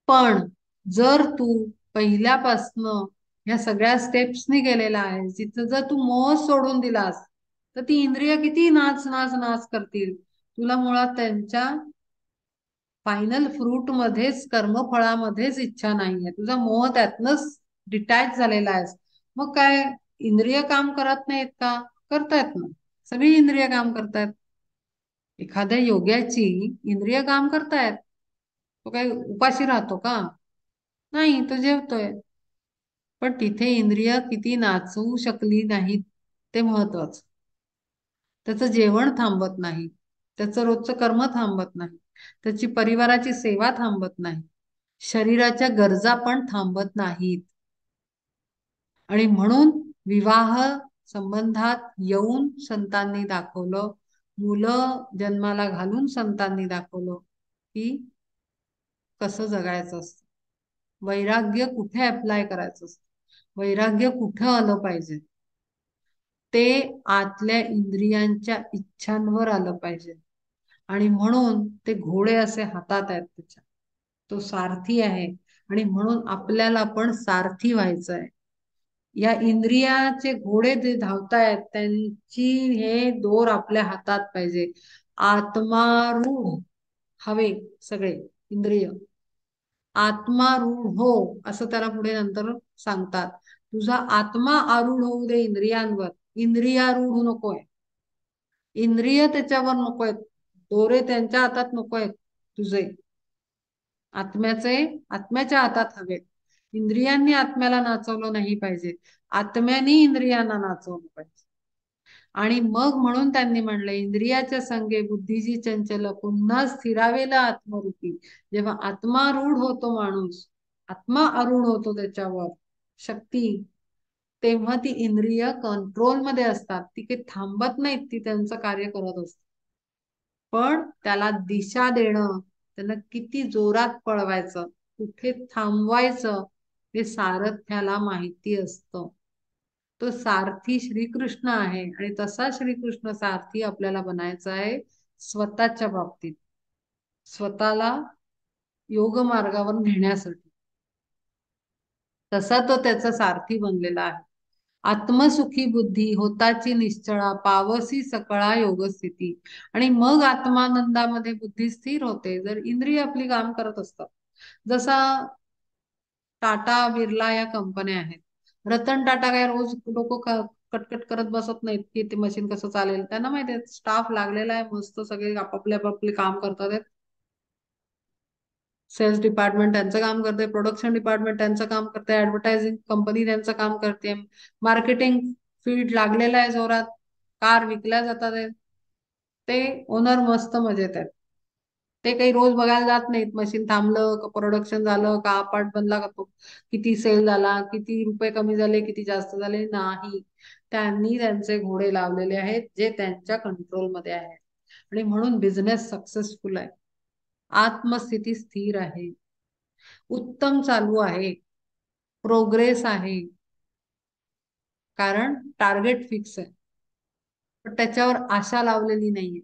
पण जर तू पहिल्यापासनं ह्या सगळ्या स्टेप्सनी गेलेला आहे. जिथं जर तू मोह सोडून दिलास तर ती इंद्रिय किती नाच नाच नाच करतील. तुला मुळात त्यांच्या फायनल फ्रूट मध्येच, कर्मफळामध्येच इच्छा नाहीये. तुझा मोह त्यातनच डिटॅच झालेला आहे. मग काय, इंद्रिय काम करत नाहीत का? करतायत ना. सगळी इंद्रिय काम करतायत. एखाद्या योग्याची इंद्रिय काम करतायत. तो काही उपाशी राहतो का? नाही, तो जेवतोय. पण तिथे इंद्रिय किती नाचवू शकली नाहीत ते महत्वाचं. त्याचं जेवण थांबत नाही, त्याचं रोजचं कर्म थांबत नाही, त्याची परिवाराची सेवा थांबत नाही, शरीराच्या गरजा पण थांबत नाहीत. आणि म्हणून विवाह संबंधात येऊन संतांनी दाखवलं, मुलं जन्माला घालून संतांनी दाखवलं की कसं जगायचं असतं. वैराग्य कुठे अप्लाय करायचं असतं, वैराग्य कुठं आलं पाहिजे. ते आतल्या इंद्रियांच्या इच्छांवर आलं पाहिजे. आणि म्हणून ते घोडे असे हातात आहेत त्याच्या. तो सारथी आहे आणि म्हणून आपल्याला पण सारथी व्हायचं आहे. या इंद्रियाचे घोडे जे धावतायत त्यांची हे दोर आपल्या हातात पाहिजे. आत्मारूढ हवे सगळे इंद्रिय. आत्मारूढ हो असं त्याला पुढे नंतर सांगतात. तुझा आत्मा आरूढ होऊ दे इंद्रियांवर, इंद्रियारूढ नकोय. इंद्रिय त्याच्यावर नकोय, दोरे त्यांच्या हातात नकोय तुझे. आत्म्याचे आत्म्याच्या हातात हवे. इंद्रियांनी आत्म्याला नाचवलं नाही पाहिजे, आत्म्यानी इंद्रियांना नाचवलं पाहिजे. आणि मग म्हणून त्यांनी म्हणलं, इंद्रियाच्या संगे बुद्धीची चंचल पुन्हा स्थिरावेला आत्मरूपी. जेव्हा आत्मारूढ होतो माणूस, आत्मा आरूढ होतो त्याच्यावर शक्ती, तेव्हा ती इंद्रिय कंट्रोलमध्ये असतात. ती काही थांबत नाहीत, ती त्यांचं कार्य करत असतात. पण त्याला दिशा देणं, त्यांना किती जोरात पळवायचं, कुठे थांबवायचं, हे सारथ्याला माहिती असतं. तो सारथी श्रीकृष्ण आहे आणि तसा श्रीकृष्ण सारथी आपल्याला बनायचा आहे स्वतःच्या बाबतीत, स्वतःला योग मार्गावर नेण्यासाठी. तसा तो त्याचा सारथी बनलेला आहे. आत्मसुखी बुद्धी होताची निश्चळा पावसी सकळा योगस्थिती. आणि मग आत्मानंदामध्ये बुद्धी स्थिर होते जर इंद्रिय आपली काम करत असतात. जसा टाटा बिर्ला या कंपन्या आहेत. रतन टाटा काय रोज डोकं कटकट करत बसत नाहीत की ते मशीन कसं चालेल. त्यांना माहिती आहे स्टाफ लागलेला आहे, मस्त सगळे आपापले काम करतात आहेत. सेल्स डिपार्टमेंट त्यांचं काम करते, प्रोडक्शन डिपार्टमेंट त्यांचं काम करते, ऍडव्हर्टायझिंग कंपनी त्यांचं काम करते, मार्केटिंग फील्ड लागलेला आहे जोरात, कार विकल्या जातात आहेत. ते ओनर मस्त मजेत आहेत. ते काही रोज बघायला जात नाहीत मशीन थांबलं का, प्रोडक्शन झालं का, पार्ट बनला का, तो किती सेल झाला, किती रुपये कमी झाले, किती जास्त झाले, नाही. त्यांनी त्यांचे घोडे लावलेले आहेत जे त्यांच्या कंट्रोलमध्ये आहेत. आणि म्हणून बिझनेस सक्सेसफुल आहे, आत्मस्थिती स्थिर आहे, उत्तम चालू आहे, प्रोग्रेस आहे. कारण टार्गेट फिक्स आहे, पण त्याच्यावर आशा लावलेली नाहीये.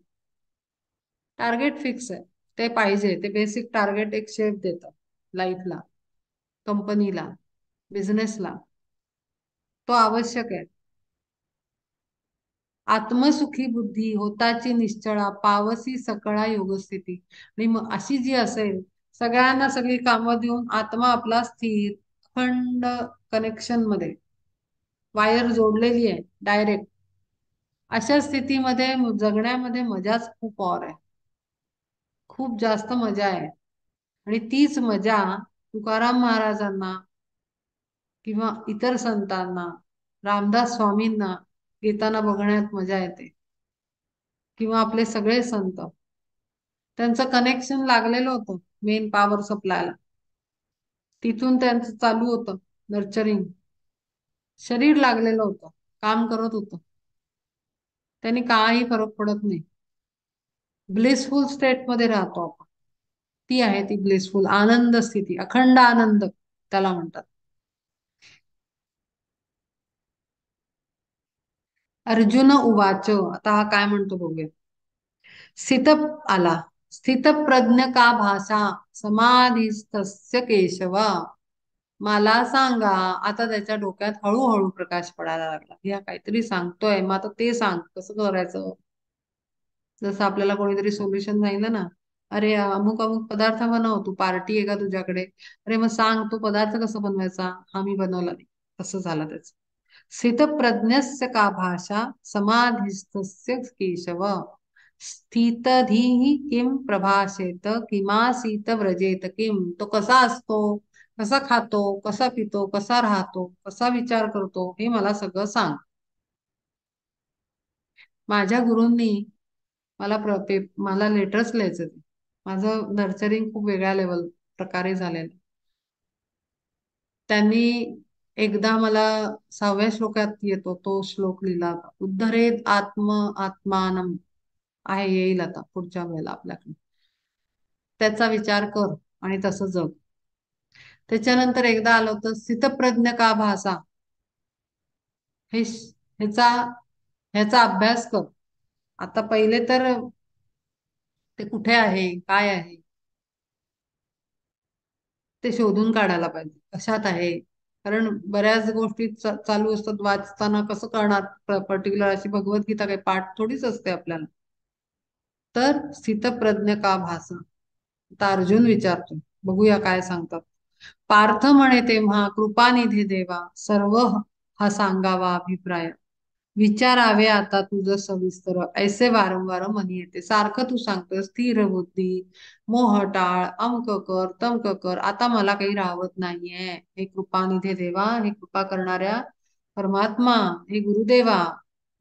टार्गेट फिक्स आहे, ते पाहिजे. ते बेसिक टार्गेट एक शेप देतं लाईफला, कंपनीला, बिझनेसला. तो आवश्यक आहे. आत्मसुखी बुद्धी होताची निश्चळा पावसी सकळा योगस्थिती. आणि मग अशी जी असेल, सगळ्यांना सगळी कामं देऊन आत्मा आपला स्थिर अखंड कनेक्शन मध्ये, वायर जोडलेली आहे डायरेक्ट, अशा स्थितीमध्ये जगण्यामध्ये मजाच खूप और आहे, खूप जास्त मजा आहे. आणि तीच मजा तुकाराम महाराजांना किंवा इतर संतांना, रामदास स्वामींना येताना बघण्यात मजा येते. किंवा आपले सगळे संत, त्यांचं कनेक्शन लागलेलं होतं मेन पॉवर सप्लायला. तिथून त्यांचं चालू होतं नर्चरिंग. शरीर लागलेलं होतं, काम करत होतं, त्यांनी काही फरक पडत नाही. ब्लिसफुल स्टेट मध्ये राहतो आपण, ती आहे ती ब्लिसफुल आनंद स्थिती, अखंड आनंद त्याला म्हणतात. अर्जुन उवाच, आता हा काय म्हणतो बघूया. स्थित आला, स्थित प्रज्ञ का भाषा समाधीस्तस्य केशव. मला सांगा. आता त्याच्या डोक्यात हळूहळू प्रकाश पडायला लागला. या काहीतरी सांगतोय, मग आता ते सांग कसं करायचं. जसं आपल्याला कोणीतरी सोल्युशन सांगितलं ना, अरे अमुक अमुक पदार्थ बनव, तू पार्टी आहे का तुझ्याकडे, अरे मग सांग तो पदार्थ कसा बनवायचा, हा मी बनवला नाही. तसं झालं त्याच. स्थितप्रज्ञस्य का भाषा समाधिस्थस्य केशव, स्थितधीः किम प्रभाषेत किमासीत व्रजेत किम. तो कसा असतो, कसा खातो, कसा पितो, कसा राहतो, कसा विचार करतो, हे मला सगळं सांग. माझ्या गुरूंनी मला लेटर्स लिहायचे ते. माझं नर्चरिंग खूप वेगळ्या लेवल प्रकारे झालेलं. त्यांनी एकदा मला 6व्या श्लोकात येतो तो श्लोक लिहिला होता. उद्धरेत आत्मानम आहे, येईल आता पुढच्या वेळेला आपल्याकडे. त्याचा विचार कर आणि तसं जग. त्याच्यानंतर एकदा आलं होतं स्थितप्रज्ञ का भासा. हे ह्याचा ह्याचा अभ्यास कर. आता पहिले तर ते कुठे आहे, काय आहे, ते शोधून काढायला पाहिजे. कशात आहे, कारण बऱ्याच गोष्टी चालू असतात वाचताना. कसं करणार पर्टिक्युलर अशी भगवद्गीता काही पाठ थोडीच असते आपल्याला. तर स्थितप्रज्ञ का भासा. आता अर्जुन विचारतो, बघूया काय सांगतात. पार्थ म्हणे तेव्हा कृपानिधी देवा, सर्व हा सांगावा अभिप्राय. विचारावे आता तुझं सविस्तर, ऐसे वारंवार मनी येते. सारखं तू सांगतोय स्थिर बुद्धी, मोह टाळ, अमक कर, तमक कर. आता मला काही राहत नाहीये. हे कृपानिधी देवा, हे कृपा करणाऱ्या परमात्मा, हे गुरुदेवा,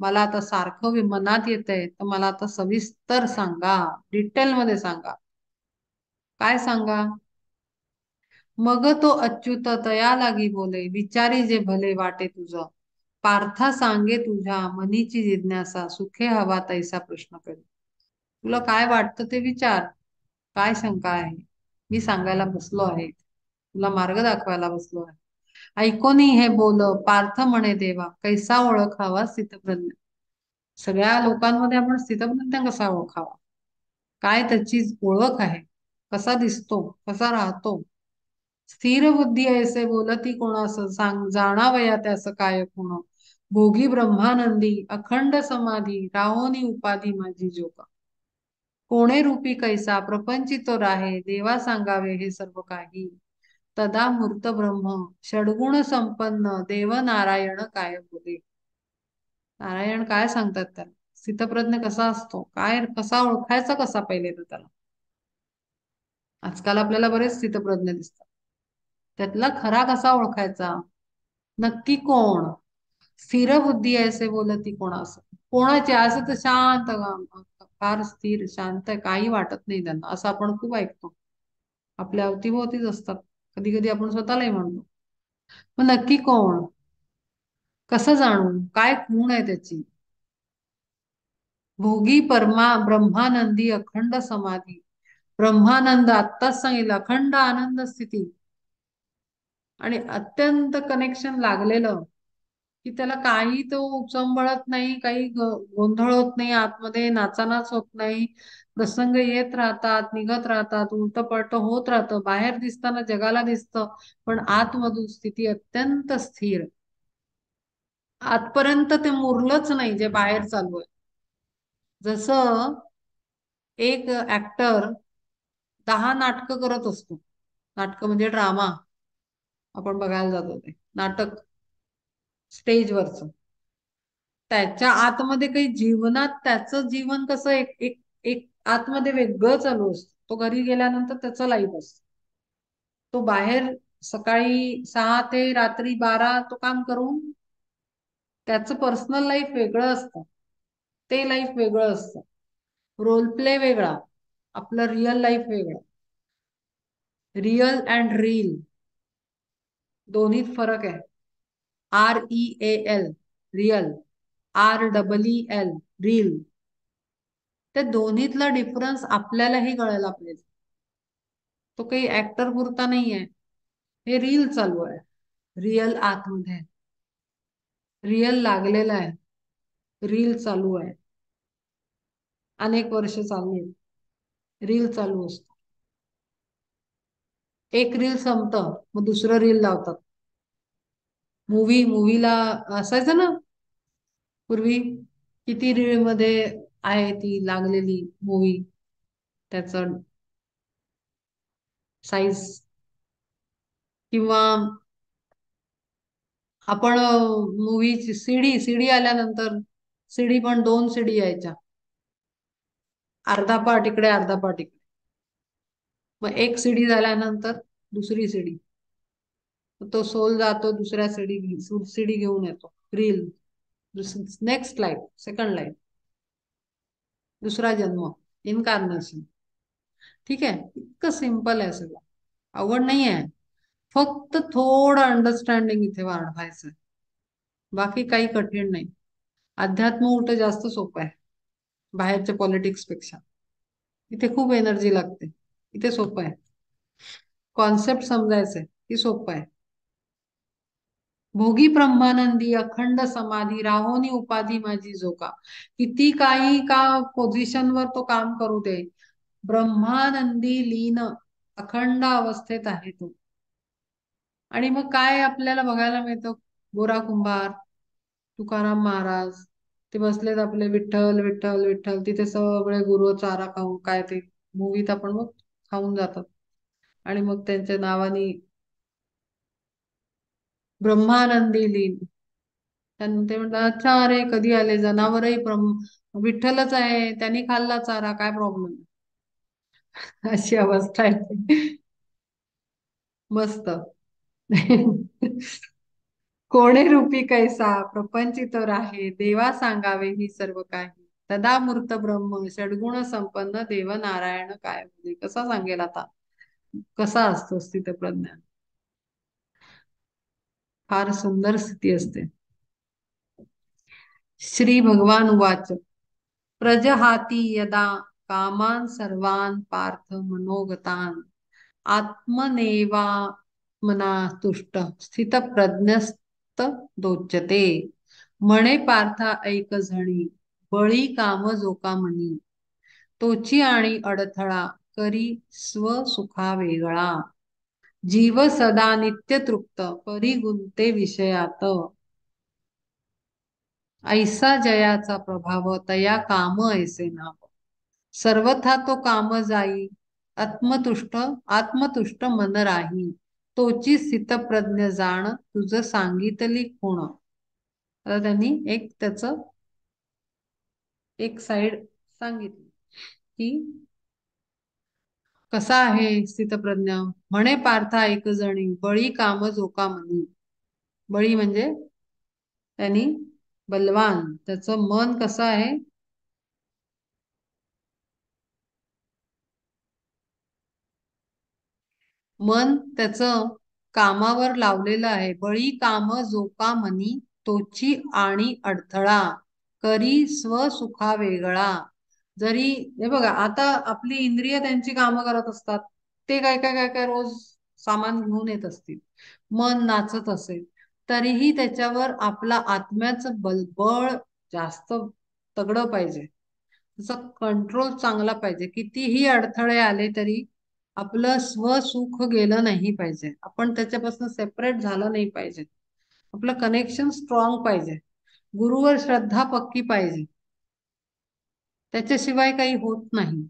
मला आता सारखं मनात येतंय, तर मला आता सविस्तर सांगा, डिटेल मध्ये सांगा. काय सांगा. मग तो अच्युत तया लागी बोले, विचारी जे भले वाटे तुझं. पार्था सांगे तुझ्या मनीची जिज्ञासा, सुखे हवा तैसा प्रश्न करी. तुला काय वाटतं ते विचार. काय शंका आहे, मी सांगायला बसलो आहे, तुला मार्ग दाखवायला बसलो आहे. ऐकोनी हे बोल पार्थ म्हणे देवा, कैसा ओळखावा स्थितप्रज्ञ. सगळ्या लोकांमध्ये आपण स्थितप्रज्ञ कसा ओळखावा, काय त्याची ओळख आहे, कसा दिसतो, कसा राहतो. स्थिर बुद्धी ऐसे बोलती कोणास, सांग जाणावया त्यास काय कोण. भोगी ब्रह्मानंदी अखंड समाधी, राहोनी उपाधी माझी जोगा. कोणे रूपी कैसा प्रपंचितो राहे, देवा सांगावे हे सर्व काही. तदा मूर्त ब्रह्म षडगुण संपन्न, देव नारायण काय बोले. नारायण काय सांगतात त्याला. स्थितप्रज्ञ कसा असतो, काय कसा ओळखायचा, कसा पहिले तर त्याला. आजकाल आपल्याला बरेच स्थितप्रज्ञ दिसतात. त्यातला खरा कसा ओळखायचा, नक्की कोण. स्थिर बुद्धी ऐसे बोलती कोणास. कोणाचे असं तर शांत, फार स्थिर शांत आहे, काही वाटत नाही त्यांना, असं आपण खूप ऐकतो. आपल्या अवतीभोवतीच असतात. कधी कधी आपण स्वतःलाही म्हणतो. मग नक्की कोण, कसं जाणू, काय खूण आहे त्याची. भोगी ब्रह्मानंदी अखंड समाधी. ब्रह्मानंद आत्ताच सांगितलं, अखंड आनंद स्थिती. आणि अत्यंत कनेक्शन लागलेलं, की त्याला काही तो उचंबळत नाही, काही गोंधळ होत नाही, आतमध्ये नाचानाच होत नाही. प्रसंग येत राहतात, निघत राहतात, उलट पलट होत राहतं, बाहेर दिसताना जगाला दिसतं, पण आतमधून स्थिती अत्यंत स्थिर. आजपर्यंत ते मुरलंच नाही जे बाहेर चालू आहे. जसं एक ऍक्टर 10 नाटकं करत असतो. नाटकं म्हणजे ड्रामा, आपण बघायला जातो ते नाटक स्टेजवरच. त्याच्या आतमध्ये काही जीवनात त्याचं जीवन कसं एक एक एक आतमध्ये वेगळं चालू असतं. तो घरी गेल्यानंतर त्याचं लाईफ असतं. तो बाहेर सकाळी 6 ते रात्री 12 तो काम करून त्याचं पर्सनल लाईफ वेगळं असतं. ते लाईफ वेगळं असतं. रोल प्ले वेगळा, आपलं रिअल लाईफ वेगळं. रिअल अँड रील दोन्हीत फरक आहे. REAL real, REEL reel. त्या दोन्हीतला डिफरन्स आपल्यालाही कळायला पाहिजे. तो काही ऍक्टर पुरता नाहीये. हे रील चालू आहे, रिअल आतमध्ये रिअल लागलेला आहे, रील चालू आहे. अनेक वर्ष चालली रील चालू असतो. एक रील संपतं मग दुसरं रील लावतात. मूवीला असायचं ना पूर्वी, किती रील मध्ये आहे ती लागलेली मूवी, त्याचं साईज. किंवा आपण मूवीची सीडी सीडी आल्यानंतर, सीडी पण 2 सीडी यायच्या, अर्धा पार्ट इकडे अर्धा पार्ट इकडे. मग एक सीडी झाल्यानंतर दुसरी सीडी, तो सोल जातो दुसऱ्या सीडी घेऊन येतो, reel, next life, second life, दुसरा जन्म, इन्कार्नेशन. ठीक आहे, इतकं सिंपल आहे सगळं, अवघड नाही आहे. फक्त थोडं अंडरस्टँडिंग इथे वाढवायचं, बाकी काही कठीण नाही. अध्यात्म उलट जास्त सोपं आहे बाहेरच्या पॉलिटिक्स पेक्षा. इथे खूप एनर्जी लागते, इथे सोपं आहे. कॉन्सेप्ट समजायचंय की सोपं आहे. भोगी ब्रह्मानंदी अखंड समाधी राहोनी उपाधी माझी जोका. किती काही का पोझिशनवर तो काम करू दे, ब्रह्मानंदी लीन अखंड अवस्थेत आहे तो. आणि मग काय आपल्याला बघायला मिळतं, गोरा कुंभार, तुकाराम महाराज, ते बसलेत आपले विठ्ठल विठ्ठल विठ्ठल, तिथे सगळे गुरु चारा खाऊन, काय ते मूवीत आपण मग खाऊन जातात. आणि मग त्यांच्या नावानी ब्रह्मानंदी लीन. ते म्हणतात, अच्छा अरे कधी आले, जनावरही विठ्ठलच आहे, त्यांनी खाल्ला चारा, काय प्रॉब्लेम. अशी अवस्था आहे. मस्त. कोणे रूपी कैसा प्रपंचित राहे, देवा सांगावे ही सर्व काही. तदा मूर्त ब्रह्म षडगुण संपन्न देव नारायण काय बोले. कसा सांगेल आता, कसा असतो स्थितप्रज्ञ. फार सुंदर स्थिती असते. श्री भगवान उवाच प्रजहाती यदा कामान सर्वान पार्थ मनोगतान आत्मनेवा मना तुष्ट स्थित प्रज्ञस्त दोच्यते. म्हणे पार्था ऐक झणी बळी काम जोका म्हणी तोची आणि अडथळा करी स्वसुखा वेगळा. जीव सदा नित्य तृप्त परी गुंते विषयात ऐसा जयाचा प्रभाव तया काम ऐसे नाव. सर्वथा तो काम जाई आत्मतुष्ट आत्मतुष्ट मन राही तोची स्थितप्रज्ञ जाण तुझ सांगितली कोण. आता त्यांनी एक त्याच एक साइड सांगितली की कसा आहे स्थितप्रज्ञ. म्हणे पार्था एक जणी बळी काम जोका म्हणी. बळी म्हणजे त्यांनी बलवान, त्याचं मन कसं आहे, मन त्याचं कामावर लावलेलं आहे. बळी काम जोका म्हणी तोची आणि अडथळा करी स्वसुखा वेगळा. जरी हे बघा, आता आपली इंद्रिय त्यांची कामं करत असतात, ते काय काय काय काय रोज सामान घेऊन येत असतील, मन नाचत असेल, तरीही त्याच्यावर आपला आत्म्याचं बळ जास्त तगडं पाहिजे, त्याचा कंट्रोल चांगला पाहिजे. कितीही अडथळे आले तरी आपलं स्वसुख गेलं नाही पाहिजे, आपण त्याच्यापासून सेपरेट झालं नाही पाहिजे. आपलं कनेक्शन स्ट्रॉंग पाहिजे, गुरुवर श्रद्धा पक्की पाहिजे, त्याच्याशिवाय काही होत नाही.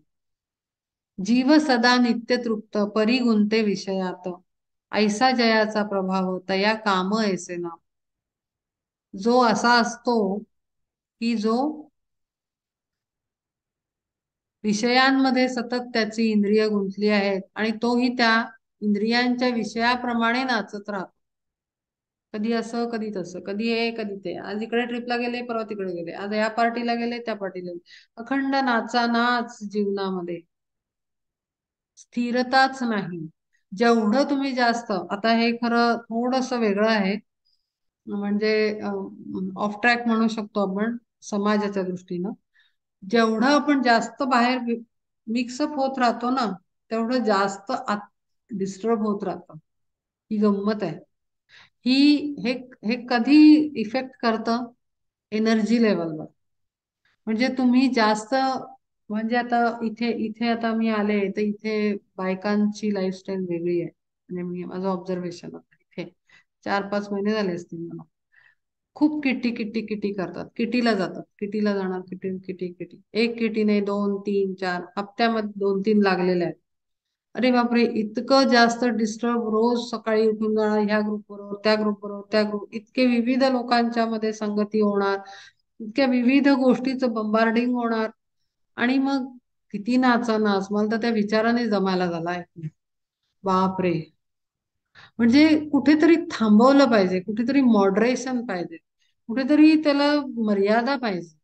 जीव सदा नित्य तृप्त परी गुंते विषयात ऐसा जयाचा प्रभाव तया काम ऐसे ना. जो असा असतो की जो विषयांमध्ये सतत त्याची इंद्रिय गुंतली आहेत आणि तोही त्या इंद्रियांच्या विषयाप्रमाणे नाचत राहतो. कधी असं कधी तसं, कधी हे कधी ते, आज इकडे ट्रिपला गेले परवा तिकडे गेले, आज या पार्टीला गेले त्या पार्टीला गेले, अखंड नाचा नाच जीवनामध्ये, स्थिरताच नाही. जेवढं तुम्ही जास्त, आता हे खरं थोडस वेगळं आहे, म्हणजे ऑफ ट्रॅक म्हणू शकतो आपण समाजाच्या दृष्टीनं. जेवढं आपण जास्त बाहेर मिक्सअप होत राहतो ना, तेवढं जास्त डिस्टर्ब होत राहतं. ही गंमत आहे. ही हे हे कधी इफेक्ट करतं, एनर्जी लेवलवर. म्हणजे तुम्ही जास्त, म्हणजे आता इथे इथे आता मी आले तर इथे बायकांची लाईफस्टाईल वेगळी आहे, म्हणजे मी माझं ऑब्झर्वेशन होतं इथे 4-5 महिने झाले असतील मला. खूप किटी किटी किटी करतात, किटीला जातात, किटीला जाणार, किटी किटी किटी, एक किटी नाही, 2-3-4 हप्त्यामध्ये 2-3 लागलेले आहेत. अरे बापरे, इतकं जास्त डिस्टर्ब, रोज सकाळी उठून जाणार, ह्या ग्रुप बरोबर त्या ग्रुप बरोबर त्या ग्रुप, इतके विविध लोकांच्या मध्ये संगती होणार, इतक्या विविध गोष्टीचं बंबार्डिंग होणार. आणि मग किती नाचा नाच, मला तर त्या विचाराने जमायला झालाय. बापरे, म्हणजे कुठेतरी थांबवलं पाहिजे, कुठेतरी मॉडरेशन पाहिजे, कुठेतरी त्याला मर्यादा पाहिजे.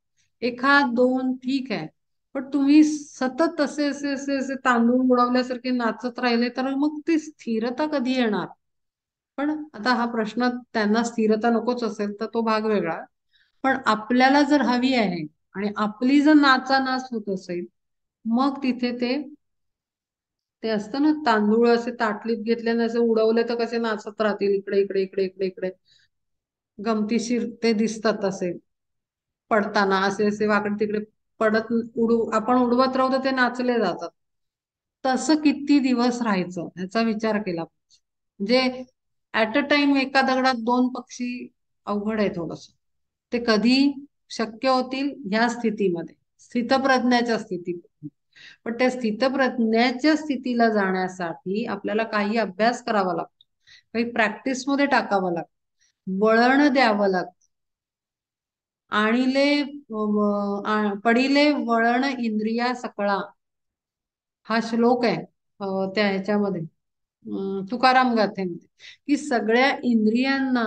एखाद दोन ठीक आहे, पण तुम्ही सतत असे असे असे असे तांदूळ उडवल्यासारखे नाचत राहिले तर मग ती स्थिरता कधी येणार? पण आता हा प्रश्न, त्यांना स्थिरता नकोच असेल तर तो भाग वेगळा. पण आपल्याला जर हवी आहे आणि आपली जर नाचानाच होत असेल, मग तिथे ते असतं ना, तांदूळ असे ताटलीत घेतल्याने असे उडवले तर कसे नाचत राहतील, इकडे इकडे इकडे इकडे इकडे, गमतीशीर ते दिसतात असे पडताना, असे असे वाकडे तिकडे पडत, आपण उडवत राहू तर ते नाचले जातात. तसं किती दिवस राहायचं याचा विचार केला पाहिजे. म्हणजे ऍट अ टाइम एका दगडात दोन पक्षी अवघड आहे थोडस. ते कधी शक्य होतील ह्या स्थितीमध्ये, स्थितप्रज्ञाच्या स्थितीमध्ये. पण त्या स्थितप्रज्ञाच्या स्थितीला जाण्यासाठी आपल्याला काही अभ्यास करावा लागतो, काही प्रॅक्टिस मध्ये टाकावं लागतं, वळण द्यावं लागतं. आणिले पडिले वळण इंद्रिया सकळा, हा श्लोक आहे त्या ह्याच्यामध्ये, तुकाराम गाथेमध्ये, की सगळ्या इंद्रियांना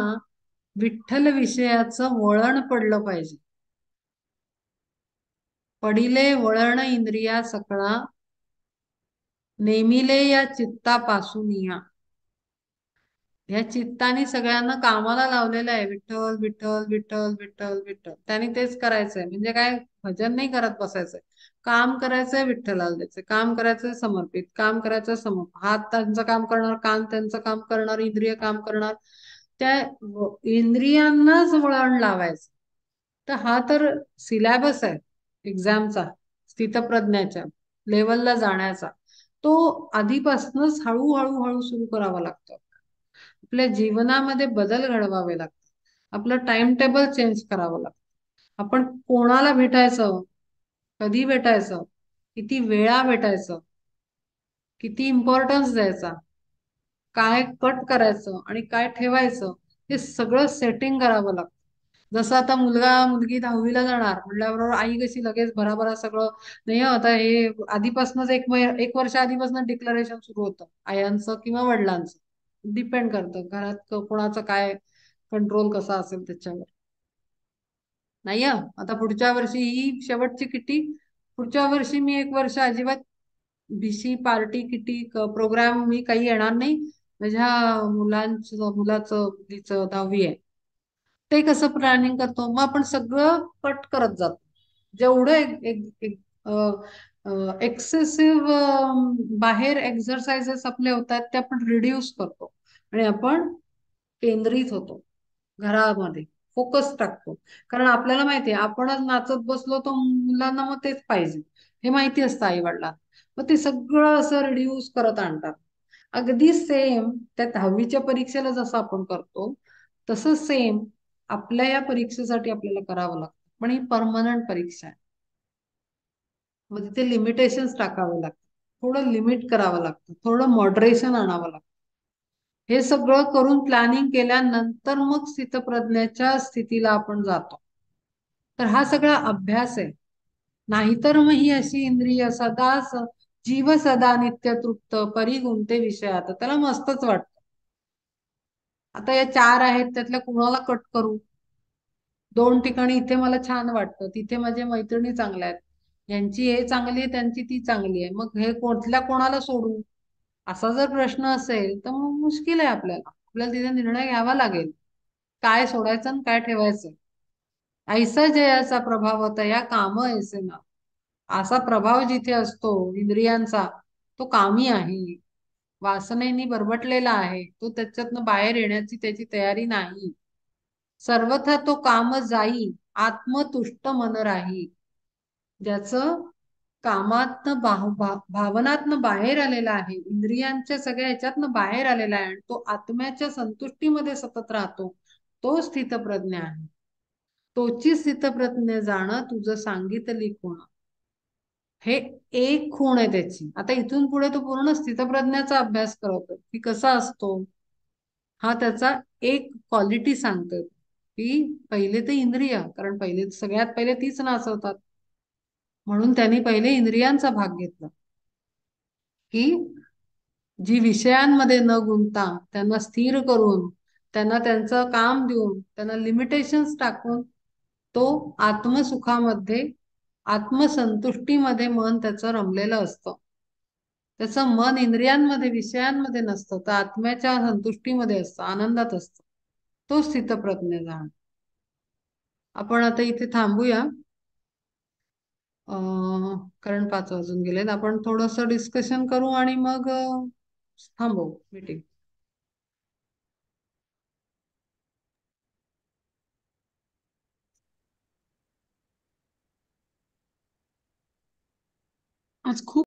विठ्ठल विषयाचं वळण पडलं पाहिजे. पडिले वळण इंद्रिया सकळा, नेमिले या चित्तापासून या. ह्या चित्ताने सगळ्यांना कामाला लावलेलं आहे, विठ्ठल विठ्ठल विठ्ठल विठ्ठल विठ्ठल. त्यांनी तेच करायचंय, म्हणजे काय, भजन नाही करत बसायचंय, काम करायचंय, विठ्ठलाला द्यायचंय, काम करायचंय समर्पित, काम करायचं समर्पित, हात त्यांचं काम करणार, कान त्यांचं काम करणार, इंद्रिय काम करणार, त्या इंद्रियांनाच वळण लावायचं. तर हा तर सिलॅबस आहे एक्झामचा, स्थितप्रज्ञाच्या लेवलला जाण्याचा. तो आधीपासूनच हळूहळू हळू सुरू करावा लागतो. आपल्या जीवनामध्ये बदल घडवावे लागतात, आपलं टाइम टेबल चेंज करावं लागतं. आपण कोणाला भेटायचं, कधी भेटायचं, किती वेळा भेटायचं, किती इम्पॉर्टन्स द्यायचा, काय कट करायचं आणि काय ठेवायचं, हे सगळं सेटिंग करावं लागतं. जसं आता मुलगा मुलगी 10वीला जाणार म्हटल्याबरोबर आई कशी लगेच भराभरा सगळं नाही हं, आता हे आधीपासूनच एक वर्ष आधीपासून डिक्लरेशन सुरू होतं आयांचं किंवा वडिलांचं. डिपेंड करतं घरात कोणाचं काय कंट्रोल कसा असेल त्याच्यावर. नाही हं, आता पुढच्या वर्षी ही शेवटची किटी, पुढच्या वर्षी मी 1 वर्ष अजिबात भिशी पार्टी किटी प्रोग्राम मी काही येणार नाही. माझ्या मुलाचं मुलीचं 10वी आहे, ते कसं प्लॅनिंग करतो, मग आपण सगळं कट करत जातो. जेवढं एक्सेसिव्ह बाहेर एक्सरसाइजेस आपले होतात ते आपण रिड्यूस करतो आणि आपण केंद्रित होतो घरामध्ये, फोकस टाकतो. कारण आपल्याला माहितीये आपणच नाचत बसलो तर मुलांना मग तेच पाहिजे, हे माहिती असतं आई वडिलांना. मग ते सगळं असं रिड्यूस करत आणतात. अगदी सेम त्या 10वीच्या परीक्षेला जसं आपण करतो तसं सेम आपल्या या परीक्षेसाठी आपल्याला करावं लागतं. पण ही परमनंट परीक्षा आहे, मग तिथे लिमिटेशन्स टाकावे लागतात, थोडं लिमिट करावं लागतं, थोडं मॉडरेशन आणावं लागतं. हे सगळं करून प्लॅनिंग केल्यानंतर मग स्थितप्रज्ञाच्या स्थितीला आपण जातो. तर हा सगळा अभ्यास आहे. नाहीतर मग ही अशी इंद्रिय सदा जीव सदा नित्य तृप्त परी गुंते विषयात, त्याला मस्तच वाटतं. आता या 4 आहेत त्यातल्या कुणाला कट करू, 2 ठिकाणी इथे मला छान वाटतं, तिथे माझ्या मैत्रिणी चांगल्या आहेत, यांची हे चांगली आहे त्यांची ती चांगली आहे, मग हे कुठल्या कोणाला सोडू, असा जर प्रश्न असेल तर मग मुश्किल आहे. आपल्याला आपल्याला तिथे निर्णय घ्यावा लागेल, काय सोडायचं आणि काय ठेवायचं. ऐसा जयाचा प्रभाव तया काम ऐसे ना, असा प्रभाव जिथे असतो इंद्रियांचा, तो कामी आहे, वासनेनी बरबटलेला आहे, तो त्याच्यातनं बाहेर येण्याची त्याची तयारी नाही. सर्वथा तो काम जाई, आत्मतुष्ट मन राही. ज्याचं कामातनं भावनातनं बाहेर आलेला आहे, इंद्रियांच्या सगळ्या ह्याच्यातनं बाहेर आलेला आहे आणि तो आत्म्याच्या संतुष्टीमध्ये सतत राहतो, तो स्थितप्रज्ञ आहे. तोची स्थितप्रज्ञ जाणं तुझं सांगितली खूण. हे एक खूण आहे त्याची. आता इथून पुढे तो पूर्ण स्थितप्रज्ञाचा अभ्यास करतोय की कसा असतो. हा त्याचा एक क्वालिटी सांगतोय की पहिले ते इंद्रिय, कारण पहिले सगळ्यात पहिले तीच नाचवतात, म्हणून त्यांनी पहिले इंद्रियांचा भाग घेतला की जी विषयांमध्ये न गुंतता त्यांना स्थिर करून, त्यांना त्यांचं काम देऊन, त्यांना लिमिटेशन्स टाकून तो आत्मसुखामध्ये, आत्मसंतुष्टीमध्ये मन त्याचं रमलेलं असतं. त्याचं मन इंद्रियांमध्ये विषयांमध्ये नसतं, तर आत्म्याच्या संतुष्टीमध्ये असतं, आनंदात असतं. तो स्थितप्रज्ञ जाण. आपण आता इथे थांबूया, कारण 5 वाजून गेलेत. आपण थोडस डिस्कशन करू आणि मग थांबवू मीटिंग. आज खूप